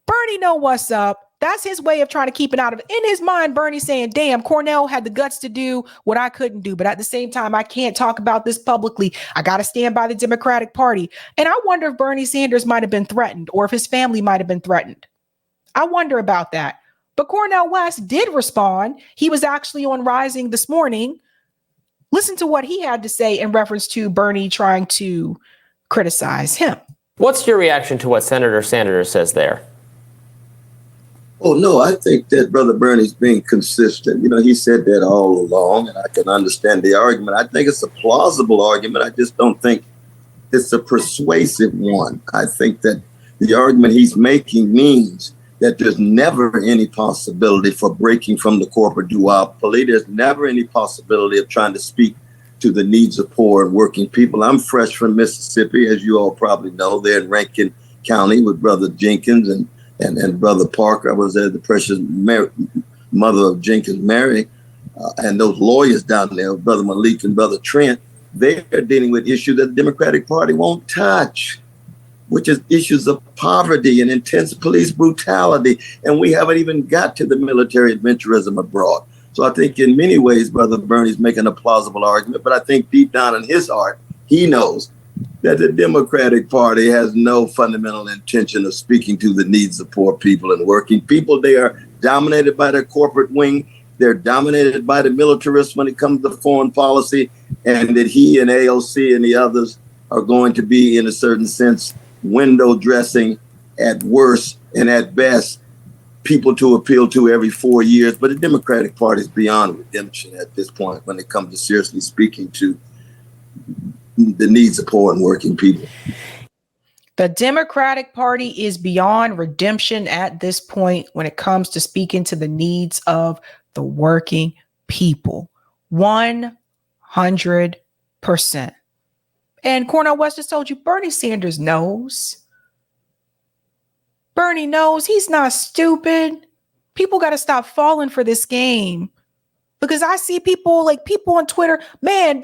S1: Bernie know what's up. That's his way of trying to keep it out of it. In his mind, Bernie's saying, damn, Cornel had the guts to do what I couldn't do. But at the same time, I can't talk about this publicly. I got to stand by the Democratic Party. And I wonder if Bernie Sanders might have been threatened or if his family might have been threatened. I wonder about that. But Cornel West did respond. He was actually on Rising this morning. Listen to what he had to say in reference to Bernie trying to criticize him.
S9: What's your reaction to what Senator Sanders says there?
S7: Oh, no, I think that Brother Bernie's being consistent. You know, he said that all along, and I can understand the argument. I think it's a plausible argument. I just don't think it's a persuasive one. I think that the argument he's making means that there's never any possibility for breaking from the corporate duopoly. There's never any possibility of trying to speak to the needs of poor and working people. I'm fresh from Mississippi, as you all probably know, there in Rankin County with Brother Jenkins and Brother Parker. I was there, the precious mother of Jenkins, Mary, and those lawyers down there, Brother Malik and Brother Trent. They're dealing with issues that the Democratic Party won't touch, which is issues of poverty and intense police brutality. And we haven't even got to the military adventurism abroad. So I think in many ways, Brother Bernie's making a plausible argument, but I think deep down in his heart, he knows that the Democratic Party has no fundamental intention of speaking to the needs of poor people and working people. They are dominated by their corporate wing. They're dominated by the militarists when it comes to foreign policy, and that he and AOC and the others are going to be, in a certain sense, window dressing at worst and at best people to appeal to every 4 years. But the Democratic Party is beyond redemption at this point when it comes to seriously speaking to the needs of poor and working people.
S1: The Democratic Party is beyond redemption at this point when it comes to speaking to the needs of the working people. 100%. And Cornel West just told you Bernie Sanders knows. Bernie knows. He's not stupid. People got to stop falling for this game. Because I see people on Twitter, man,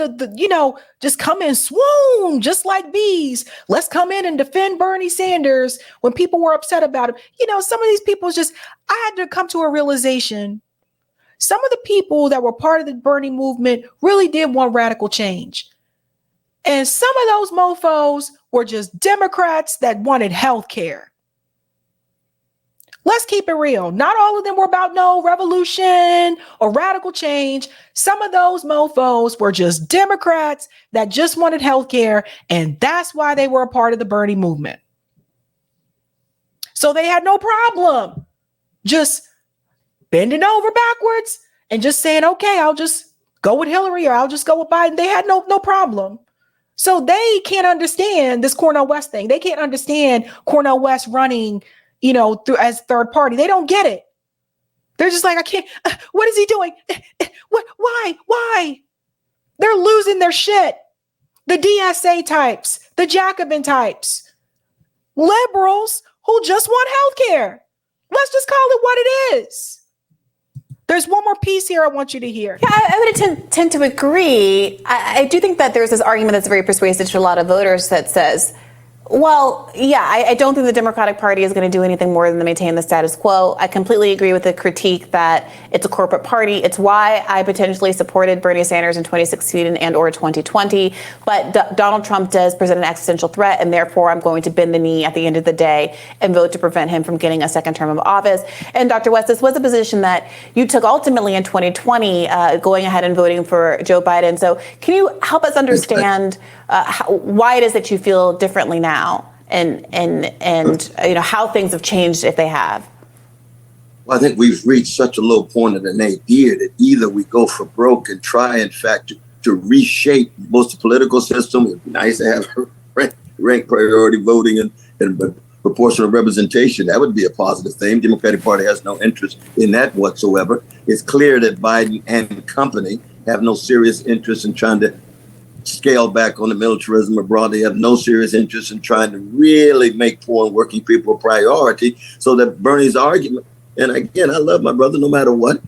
S1: just come in swoon, just like bees. Let's come in and defend Bernie Sanders when people were upset about him. Some of these people I had to come to a realization. Some of the people that were part of the Bernie movement really did want radical change. And some of those mofos were just Democrats that wanted health care. Let's keep it real. Not all of them were about no revolution or radical change. Some of those mofos were just Democrats that just wanted health care, and that's why they were a part of the Bernie movement. So they had no problem just bending over backwards and just saying, okay, I'll just go with Hillary or I'll just go with Biden. They had no problem. So they can't understand this Cornel West thing. They can't understand Cornel West running through as third party. They don't get it. They're just like, I can't, what is he doing? Why? They're losing their shit. The DSA types, the Jacobin types, liberals who just want healthcare. Let's just call it what it is. There's one more piece here I want you to hear.
S10: Yeah, I would tend to agree. I do think that there's this argument that's very persuasive to a lot of voters that says, well, yeah, I don't think the Democratic Party is going to do anything more than to maintain the status quo. I completely agree with the critique that it's a corporate party. It's why I potentially supported Bernie Sanders in 2016 and or 2020. But Donald Trump does present an existential threat, and therefore I'm going to bend the knee at the end of the day and vote to prevent him from getting a second term of office. And Dr. West, this was a position that you took ultimately in 2020, going ahead and voting for Joe Biden. So can you help us understand why it is that you feel differently now, and how things have changed if they have?
S7: Well, I think we've reached such a low point in the nadir that either we go for broke and try, in fact, to reshape most of the political system. It'd be nice to have rank priority voting and proportional representation. That would be a positive thing. The Democratic Party has no interest in that whatsoever. It's clear that Biden and company have no serious interest in trying to scale back on the militarism abroad. They have no serious interest in trying to really make poor and working people a priority. So that Bernie's argument, and again, I love my brother no matter what,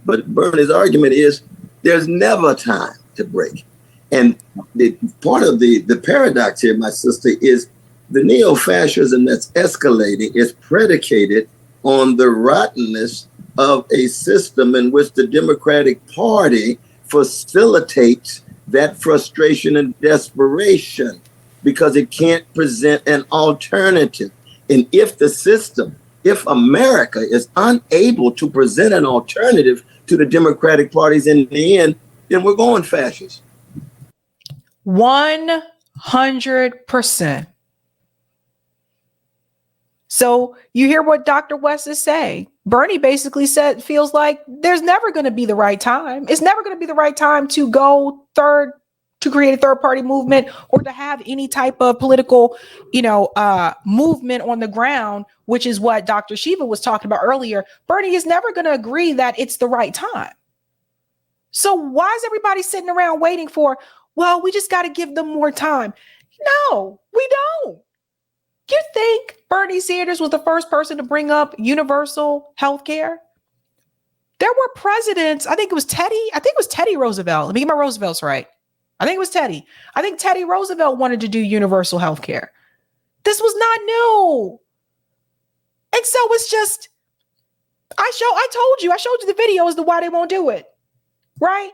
S7: but Bernie's argument is There's never a time to break. And part of the paradox here, my sister, is the neo-fascism that's escalating is predicated on the rottenness of a system in which the Democratic Party facilitates that frustration and desperation because it can't present an alternative. And if America is unable to present an alternative to the Democratic parties in the end, then we're going fascist.
S1: 100%. So you hear what Dr. West is saying. Bernie basically feels like there's never going to be the right time. It's never going to be the right time to go to create a third party movement or to have any type of political, movement on the ground, which is what Dr. Shiva was talking about earlier. Bernie is never going to agree that it's the right time. So why is everybody sitting around waiting for, well, we just got to give them more time? No, we don't. You think Bernie Sanders was the first person to bring up universal health care? There were presidents. I think it was Teddy Roosevelt. Let me get my Roosevelts right. I think it was Teddy. I think Teddy Roosevelt wanted to do universal health care. This was not new. And so it's just, I showed you the video as to why they won't do it. Right?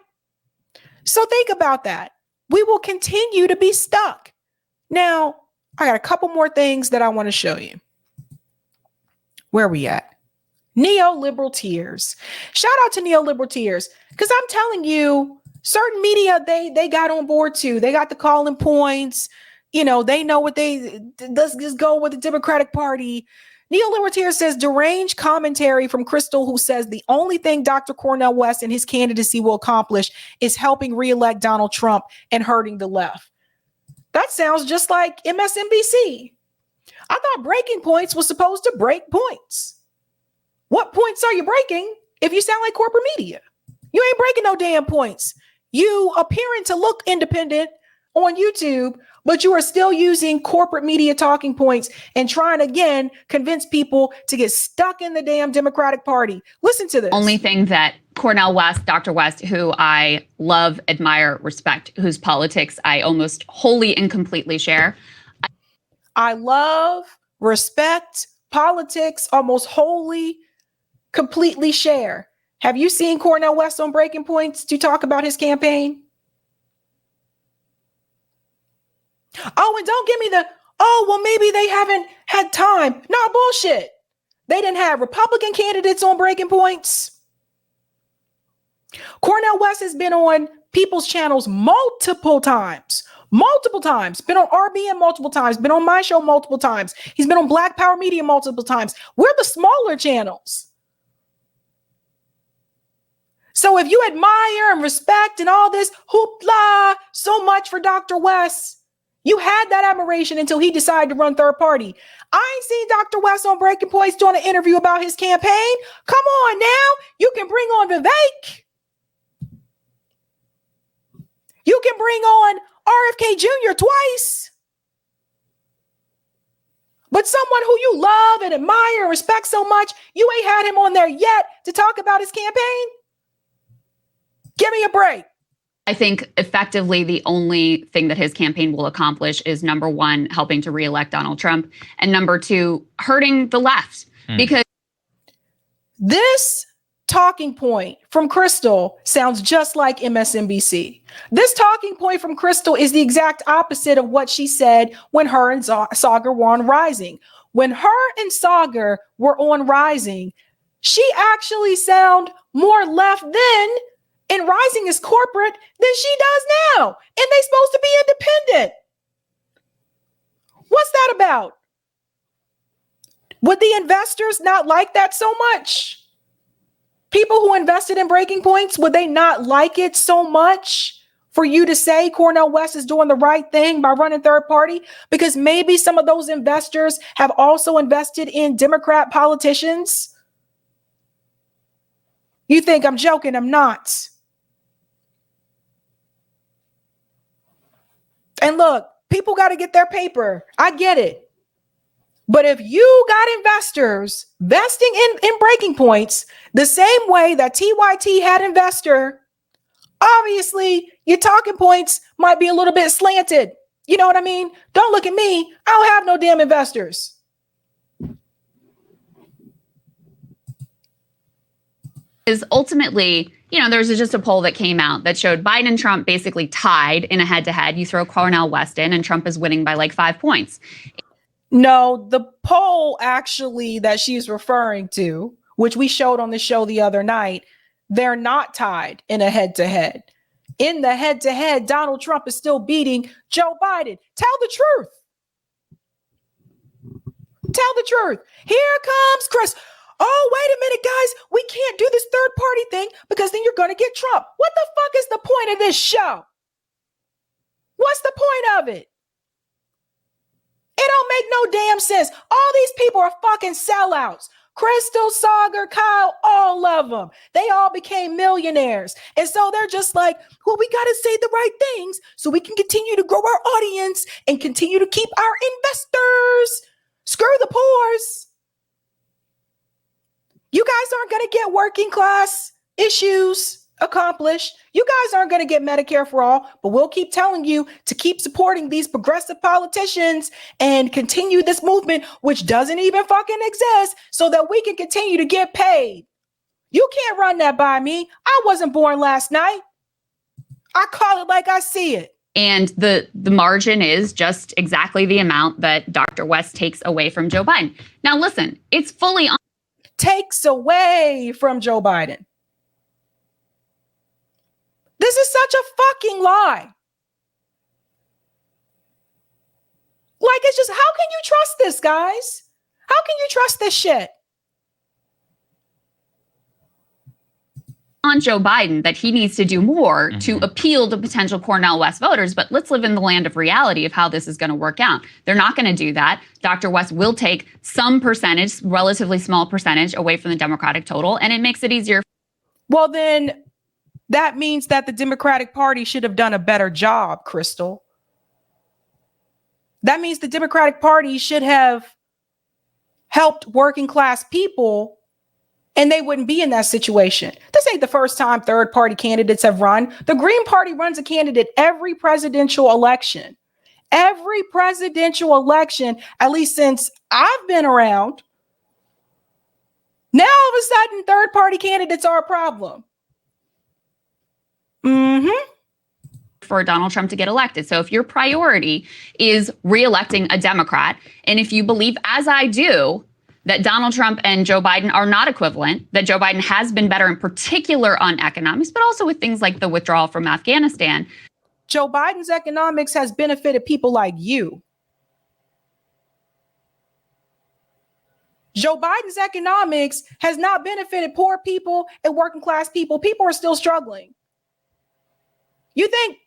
S1: So think about that. We will continue to be stuck. Now, I got a couple more things that I want to show you. Where are we at? Neoliberal tears. Shout out to neoliberal tears. Because I'm telling you, certain media, they got on board too. They got the calling points. They know what let's just go with the Democratic Party. Neoliberal tears says deranged commentary from Crystal, who says the only thing Dr. Cornel West and his candidacy will accomplish is helping reelect Donald Trump and hurting the left. That sounds just like MSNBC. I thought breaking points was supposed to break points. What points are you breaking if you sound like corporate media? You ain't breaking no damn points. You appearing to look independent on YouTube, but you are still using corporate media talking points and trying to, again, convince people to get stuck in the damn Democratic Party. Listen to this.
S11: Only thing that Cornel West, Dr. West, who I love, admire, respect, whose politics I almost wholly and completely share.
S1: I love, respect, politics, almost wholly, completely share. Have you seen Cornel West on Breaking Points to talk about his campaign? Oh, and don't give me well, maybe they haven't had time. No, bullshit. They didn't have Republican candidates on Breaking Points. Cornel West has been on people's channels multiple times, been on RBN multiple times, been on my show multiple times. He's been on Black Power Media multiple times. We're the smaller channels. So if you admire and respect and all this hoopla so much for Dr. West, you had that admiration until he decided to run third party. I ain't seen Dr. West on Breaking Points doing an interview about his campaign. Come on now. You can bring on Vivek. You can bring on RFK Jr. twice. But someone who you love and admire and respect so much, you ain't had him on there yet to talk about his campaign? Give me a break.
S11: I think effectively the only thing that his campaign will accomplish is, number one, helping to reelect Donald Trump, and number two, hurting the left. Because
S1: this talking point from Crystal sounds just like MSNBC. This talking point from Crystal is the exact opposite of what she said when her and Sagar were on Rising. When her and Sagar were on Rising, she actually sound more left then, and Rising is corporate, than she does now. And they supposed to be independent. What's that about? Would the investors not like that so much? People who invested in Breaking Points, would they not like it so much for you to say Cornel West is doing the right thing by running third party? Because maybe some of those investors have also invested in Democrat politicians. You think I'm joking? I'm not. And look, people got to get their paper. I get it. But if you got investors vesting in Breaking Points the same way that TYT had investor, obviously your talking points might be a little bit slanted. You know what I mean? Don't look at me. I don't have no damn investors.
S11: Is ultimately, there's just a poll that came out that showed Biden and Trump basically tied in a head-to-head. You throw Cornel West in and Trump is winning by like 5 points.
S1: No, the poll actually that she's referring to, which we showed on the show the other night, they're not tied in a head-to-head. In the head-to-head, Donald Trump is still beating Joe Biden. Tell the truth. Tell the truth. Here comes Chris. Oh, wait a minute, guys. We can't do this third-party thing because then you're going to get Trump. What the fuck is the point of this show? What's the point of it? It don't make no damn sense. All these people are fucking sellouts. Crystal, Sagar, Kyle, all of them. They all became millionaires. And so they're just like, well, we got to say the right things so we can continue to grow our audience and continue to keep our investors. Screw the poors. You guys aren't going to get working class issues accomplished. You guys aren't going to get Medicare for all, but we'll keep telling you to keep supporting these progressive politicians and continue this movement, which doesn't even fucking exist, so that we can continue to get paid. You can't run that by me. I wasn't born last night. I call it like I see it.
S11: And the margin is just exactly the amount that Dr. West takes away from Joe Biden. Now, listen, it's fully on.
S1: Takes away from Joe Biden. This is such a fucking lie. Like, it's just, how can you trust this, guys? How can you trust this shit?
S11: On Joe Biden that he needs to do more to appeal to potential Cornel West voters, but let's live in the land of reality of how this is going to work out. They're not going to do that. Dr. West will take some percentage, relatively small percentage, away from the Democratic total, and it makes it easier.
S1: Well, then that means that the Democratic Party should have done a better job, Crystal. That means the Democratic Party should have helped working class people, and they wouldn't be in that situation. This ain't the first time third party candidates have run. The Green Party runs a candidate every presidential election. Every presidential election, at least since I've been around. Now all of a sudden, third party candidates are a problem.
S11: For Donald Trump to get elected. So if your priority is reelecting a Democrat, and if you believe, as I do, that Donald Trump and Joe Biden are not equivalent, that Joe Biden has been better in particular on economics, but also with things like the withdrawal from Afghanistan.
S1: Joe Biden's economics has benefited people like you. Joe Biden's economics has not benefited poor people and working class people. People are still struggling. You think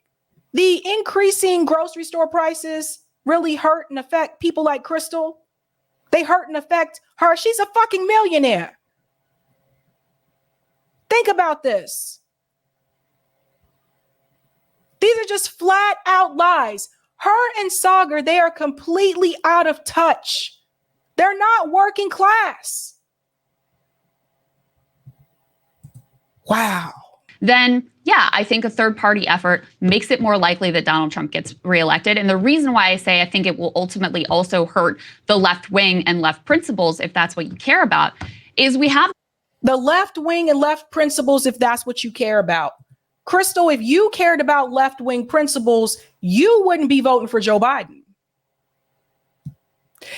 S1: the increasing grocery store prices really hurt and affect people like Crystal? They hurt and affect her. She's a fucking millionaire. Think about this. These are just flat out lies. Her and Sagar, they are completely out of touch. They're not working class. Wow.
S11: Then, yeah, I think a third party effort makes it more likely that Donald Trump gets reelected. And the reason why I say I think it will ultimately also hurt the left wing and left principles, if that's what you care about, is we have
S1: the left wing and left principles, if that's what you care about. Crystal, if you cared about left wing principles, you wouldn't be voting for Joe Biden.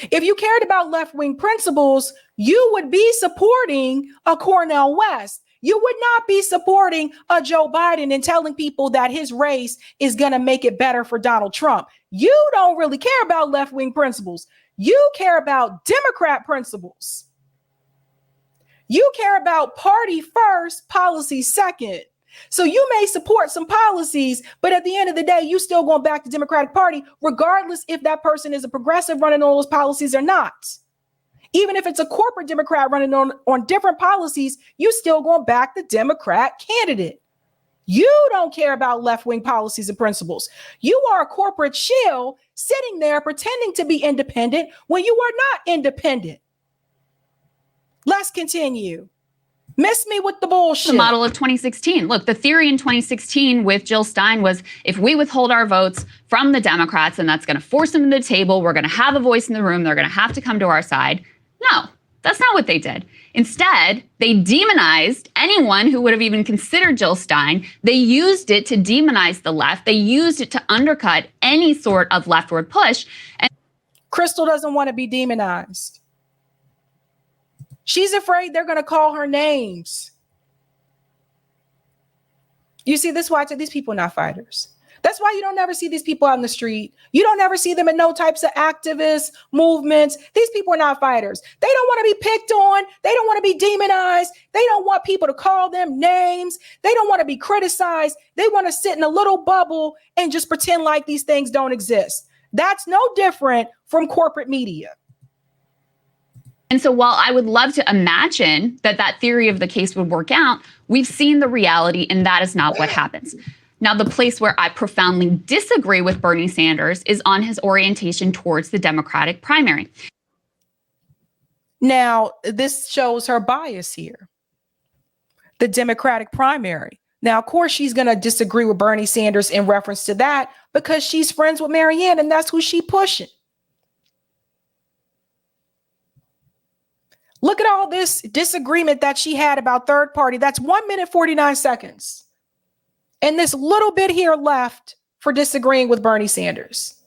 S1: If you cared about left wing principles, you would be supporting a Cornel West. You would not be supporting a Joe Biden and telling people that his race is going to make it better for Donald Trump. You don't really care about left-wing principles. You care about Democrat principles. You care about party first, policy second. So you may support some policies, but at the end of the day, you still going back to Democratic Party, regardless if that person is a progressive running on those policies or not. Even if it's a corporate Democrat running on different policies, you still going back the Democrat candidate. You don't care about left-wing policies and principles. You are a corporate shill sitting there pretending to be independent when you are not independent. Let's continue. Miss me with the bullshit.
S11: The model of 2016. Look, the theory in 2016 with Jill Stein was if we withhold our votes from the Democrats, and that's going to force them to the table, we're going to have a voice in the room, they're going to have to come to our side. No, that's not what they did. Instead, they demonized anyone who would have even considered Jill Stein. They used it to demonize the left. They used it to undercut any sort of leftward push. And
S1: Crystal doesn't want to be demonized. She's afraid they're going to call her names. You see, this is why I tell these people are not fighters. That's why you don't ever see these people out in the street. You don't ever see them in no types of activist movements. These people are not fighters. They don't want to be picked on. They don't want to be demonized. They don't want people to call them names. They don't want to be criticized. They want to sit in a little bubble and just pretend like these things don't exist. That's no different from corporate media.
S11: And so while I would love to imagine that that theory of the case would work out, we've seen the reality, and that is not what happens. Now, the place where I profoundly disagree with Bernie Sanders is on his orientation towards the Democratic primary.
S1: Now, this shows her bias here. The Democratic primary. Now, of course, she's going to disagree with Bernie Sanders in reference to that because she's friends with Marianne, and that's who she pushing. Look at all this disagreement that she had about third party. That's 1 minute, 49 seconds. And this little bit here left for disagreeing with Bernie Sanders.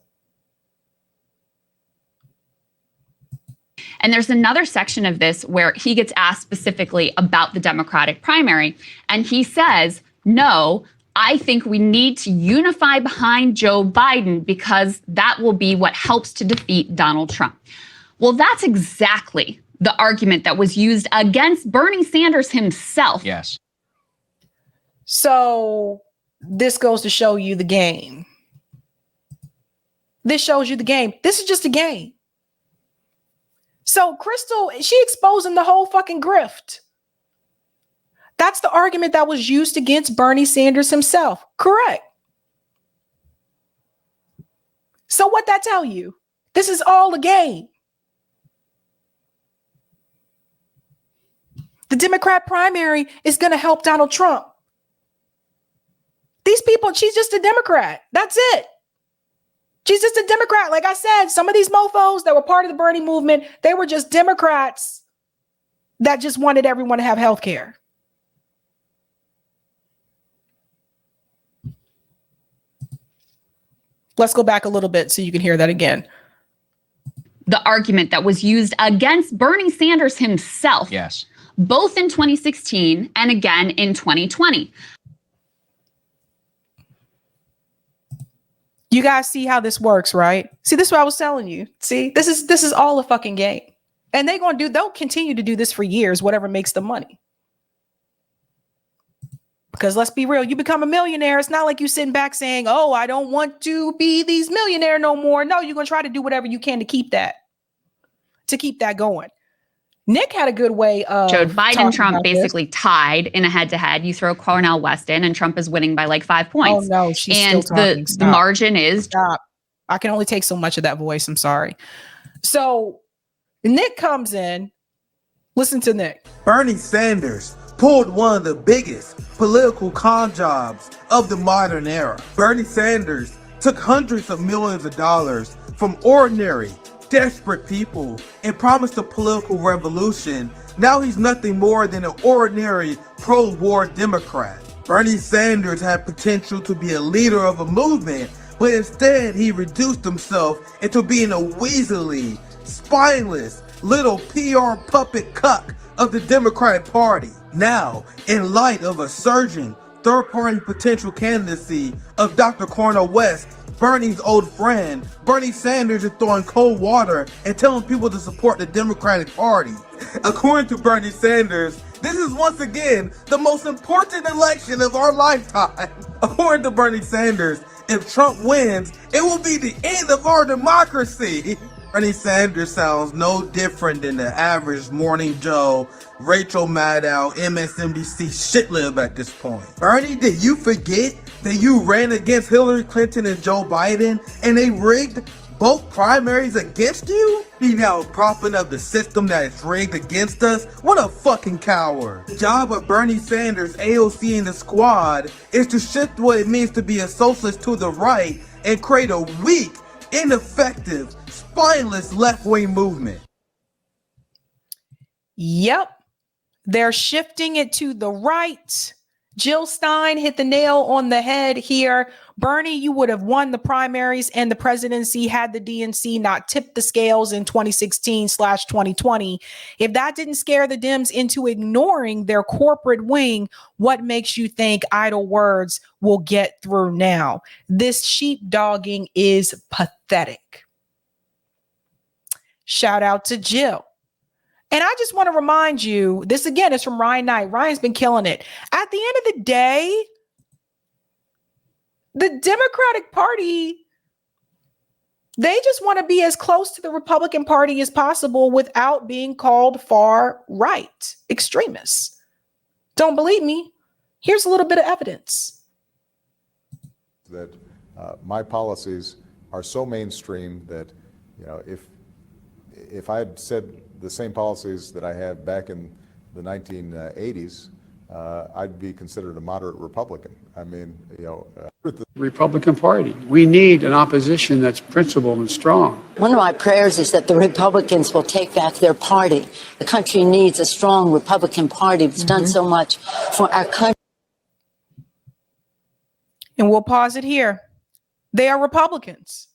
S11: And there's another section of this where he gets asked specifically about the Democratic primary. And he says, no, I think we need to unify behind Joe Biden because that will be what helps to defeat Donald Trump. Well, that's exactly the argument that was used against Bernie Sanders himself.
S12: Yes.
S1: So this goes to show you the game. This shows you the game. This is just a game. So Crystal, she exposing the whole fucking grift. That's the argument that was used against Bernie Sanders himself. Correct. So what that tell you? This is all a game. The Democrat primary is going to help Donald Trump. These people, she's just a Democrat. That's it. She's just a Democrat. Like I said, some of these mofos that were part of the Bernie movement, they were just Democrats that just wanted everyone to have health care. Let's go back a little bit so you can hear that again.
S11: The argument that was used against Bernie Sanders himself.
S12: Yes.
S11: Both in 2016 and again in 2020.
S1: You guys see how this works, right? See, this is what I was telling you. See, this is all a fucking game. And they'll continue to do this for years, whatever makes them money. Because let's be real, you become a millionaire. It's not like you sitting back saying, oh, I don't want to be these millionaire no more. No, you're going to try to do whatever you can to keep that going. Nick had a good way of
S11: showed Biden and Trump basically tied in a head-to-head. You throw Cornel West in, and Trump is winning by like 5 points.
S1: Oh no, she's
S11: and
S1: still talking.
S11: The margin is
S1: stop. I can only take so much of that voice. I'm sorry. So Nick comes in. Listen to Nick.
S13: Bernie Sanders pulled one of the biggest political con jobs of the modern era. Bernie Sanders took hundreds of millions of dollars from ordinary, desperate people and promised a political revolution. Now he's nothing more than an ordinary pro-war Democrat. Bernie Sanders had potential to be a leader of a movement, but instead he reduced himself into being a weaselly, spineless, little PR puppet cuck of the Democratic Party. Now, in light of a surging third-party potential candidacy of Dr. Cornel West, Bernie's old friend, Bernie Sanders is throwing cold water and telling people to support the Democratic Party. According to Bernie Sanders, this is once again the most important election of our lifetime. According to Bernie Sanders, if Trump wins, it will be the end of our democracy. Bernie Sanders sounds no different than the average Morning Joe, Rachel Maddow, MSNBC shitlib at this point. Bernie, did you forget that you ran against Hillary Clinton and Joe Biden and they rigged both primaries against you? He now propping up the system that is rigged against us? What a fucking coward. The job of Bernie Sanders, AOC, and the squad is to shift what it means to be a socialist to the right and create a weak, ineffective, spineless left-wing movement.
S1: Yep. They're shifting it to the right. Jill Stein hit the nail on the head here. Bernie, you would have won the primaries and the presidency had the DNC not tipped the scales in 2016/2020. If that didn't scare the Dems into ignoring their corporate wing, what makes you think idle words will get through now? This sheepdogging is pathetic. Shout out to Jill. And I just want to remind you, this again is from Ryan Knight. Ryan's been killing it. At the end of the day, the Democratic Party, they just want to be as close to the Republican Party as possible without being called far right extremists. Don't believe me? Here's a little bit of evidence.
S12: That my policies are so mainstream that, you know, if I had said the same policies that I had back in the 1980s, I'd be considered a moderate Republican. I mean, you know, the
S14: Republican Party. We need an opposition that's principled and strong.
S15: One of my prayers is that the Republicans will take back their party. The country needs a strong Republican Party that's done so much for our country.
S1: And we'll pause it here. They are Republicans.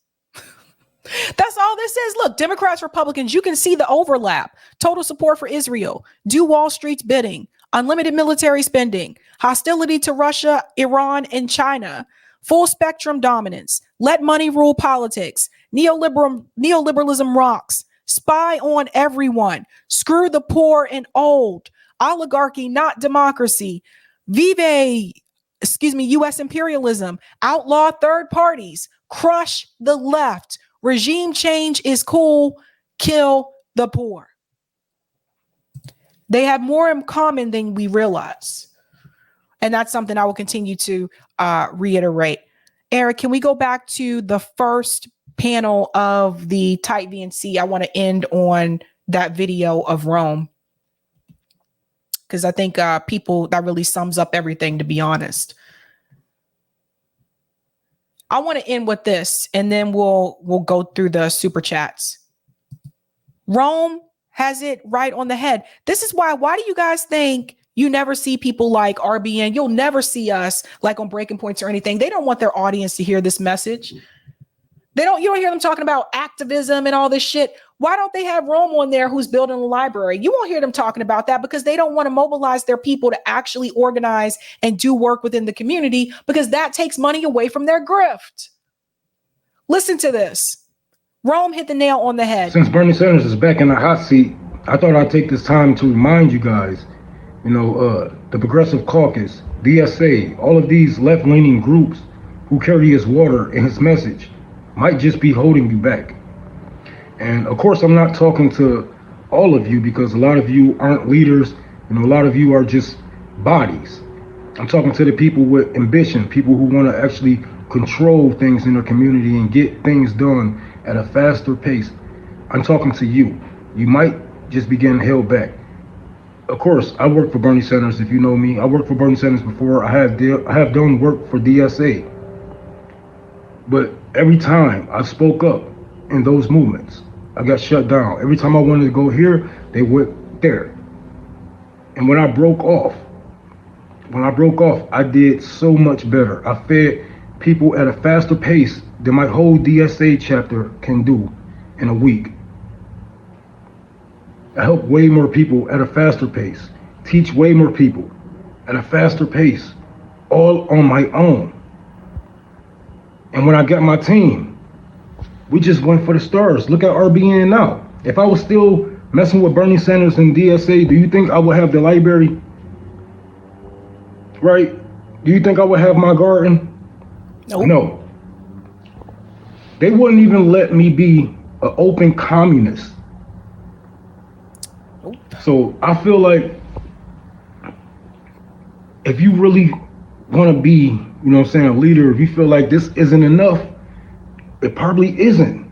S1: That's all this is. Look, Democrats, Republicans, you can see the overlap. Total support for Israel, do Wall Street's bidding, unlimited military spending, hostility to Russia, Iran, and China, full spectrum dominance, let money rule politics, neoliberalism rocks, spy on everyone, screw the poor and old, oligarchy, not democracy, U.S. imperialism, outlaw third parties, crush the left, regime change is cool, kill the poor. They have more in common than we realize. And that's something I will continue to reiterate. Eric, can we go back to the first panel of the Type VNC? I want to end on that video of Rome, because I think people, that really sums up everything, to be honest. I want to end with this, and then we'll go through the super chats. Rome has it right on the head. This is why do you guys think you never see people like RBN? You'll never see us like on Breaking Points or anything. They don't want their audience to hear this message. You don't hear them talking about activism and all this shit. Why don't they have Rome on there who's building a library? You won't hear them talking about that because they don't want to mobilize their people to actually organize and do work within the community, because that takes money away from their grift. Listen to this. Rome hit the nail on the head.
S16: Since Bernie Sanders is back in the hot seat, I thought I'd take this time to remind you guys, the Progressive Caucus, DSA, all of these left-leaning groups who carry his water and his message might just be holding you back. And of course, I'm not talking to all of you, because a lot of you aren't leaders, a lot of you are just bodies. I'm talking to the people with ambition, people who want to actually control things in their community and get things done at a faster pace. I'm talking to you. You might just be getting held back. Of course, I work for Bernie Sanders. If you know me, I worked for Bernie Sanders before. I have done work for DSA. But every time I spoke up in those movements, I got shut down. Every time I wanted to go here, they went there. And when I broke off, I did so much better. I fed people at a faster pace than my whole DSA chapter can do in a week. I helped way more people at a faster pace, teach way more people at a faster pace, all on my own. And when I got my team, we just went for the stars. Look at RBN now. If I was still messing with Bernie Sanders and DSA, do you think I would have the library? Right? Do you think I would have my garden?
S1: Nope.
S16: No. They wouldn't even let me be an open communist.
S1: Nope.
S16: So I feel like if you really want to be, a leader, if you feel like this isn't enough, it probably isn't.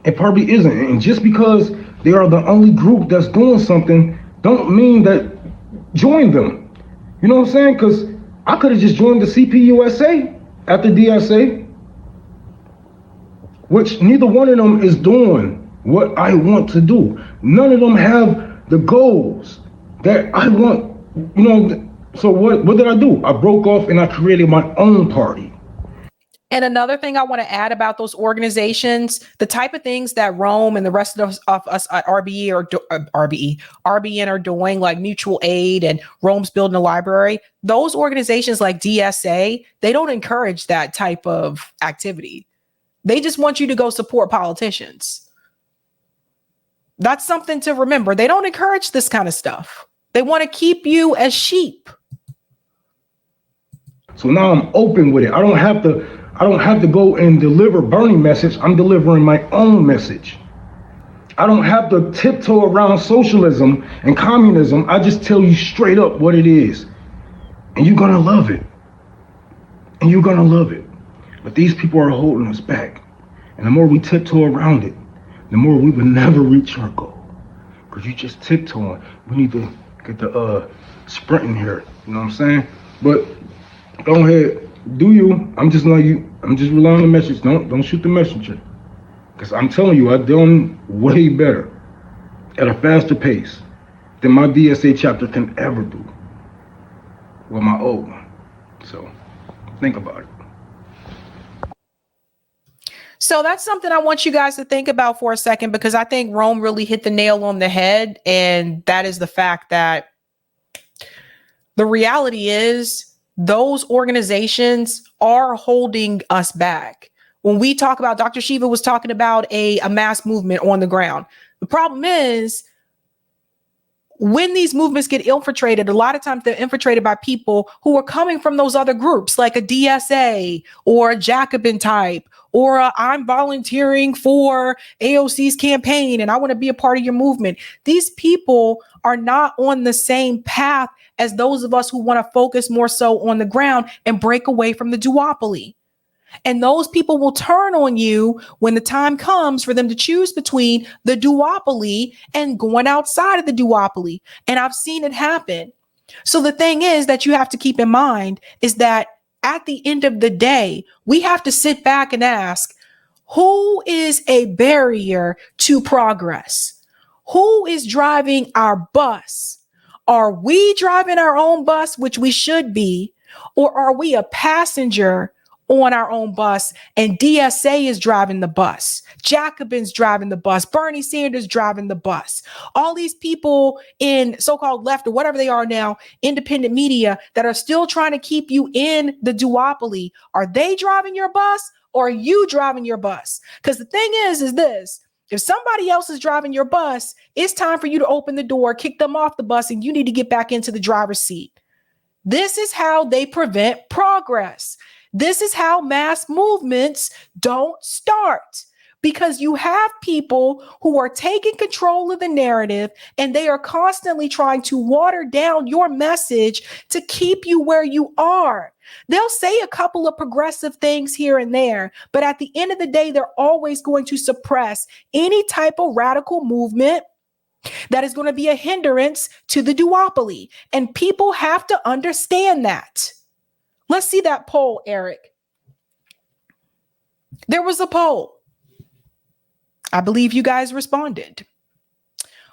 S16: It probably isn't. And just because they are the only group that's doing something, don't mean that join them. You know what I'm saying? Because I could have just joined the CPUSA after DSA, which neither one of them is doing what I want to do. None of them have the goals that I want, you know. So what did I do? I broke off and I created my own party.
S1: And another thing I want to add about those organizations, the type of things that Rome and the rest of us at RBN are doing, like mutual aid and Rome's building a library, those organizations like DSA, they don't encourage that type of activity. They just want you to go support politicians. That's something to remember. They don't encourage this kind of stuff. They want to keep you as sheep.
S16: So now I'm open with it. I don't have to go and deliver Bernie message. I'm delivering my own message. I don't have to tiptoe around socialism and communism. I just tell you straight up what it is. And you're gonna love it. And you're gonna love it. But these people are holding us back. And the more we tiptoe around it, the more we will never reach our goal. Because you just tiptoeing. We need to get the sprinting here. You know what I'm saying? But go ahead, do you. I'm just relying on the message. Don't shoot the messenger. Because I'm telling you, I've done way better at a faster pace than my DSA chapter can ever do with my old one. So think about it.
S1: So that's something I want you guys to think about for a second, because I think Rome really hit the nail on the head. And that is the fact that the reality is those organizations are holding us back. When we talk about, Dr. Shiva was talking about a mass movement on the ground. The problem is when these movements get infiltrated, a lot of times they're infiltrated by people who are coming from those other groups, like a DSA or a Jacobin type, or I'm volunteering for AOC's campaign and I want to be a part of your movement. These people are not on the same path as those of us who want to focus more so on the ground and break away from the duopoly. And those people will turn on you when the time comes for them to choose between the duopoly and going outside of the duopoly. And I've seen it happen. So the thing is that you have to keep in mind is that at the end of the day, we have to sit back and ask, who is a barrier to progress? Who is driving our bus? Are we driving our own bus, which we should be, or are we a passenger on our own bus and DSA is driving the bus? Jacobin's driving the bus. Bernie Sanders driving the bus. All these people in so-called left or whatever they are now, independent media that are still trying to keep you in the duopoly. Are they driving your bus or are you driving your bus? Because the thing is this. If somebody else is driving your bus, it's time for you to open the door, kick them off the bus, and you need to get back into the driver's seat. This is how they prevent progress. This is how mass movements don't start, because you have people who are taking control of the narrative and they are constantly trying to water down your message to keep you where you are. They'll say a couple of progressive things here and there, but at the end of the day, they're always going to suppress any type of radical movement that is going to be a hindrance to the duopoly. And people have to understand that. Let's see that poll, Eric. There was a poll. I believe you guys responded.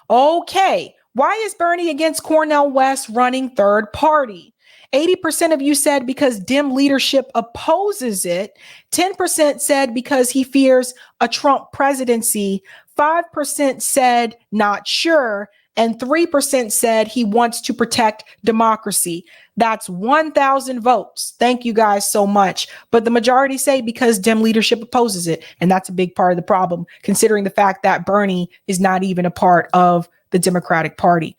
S1: Okay. Why is Bernie against Cornel West running third party? 80% of you said because Dem leadership opposes it. 10% said because he fears a Trump presidency. 5% said not sure. And 3% said he wants to protect democracy. That's 1,000 votes. Thank you guys so much. But the majority say because Dem leadership opposes it. And that's a big part of the problem, considering the fact that Bernie is not even a part of the Democratic Party.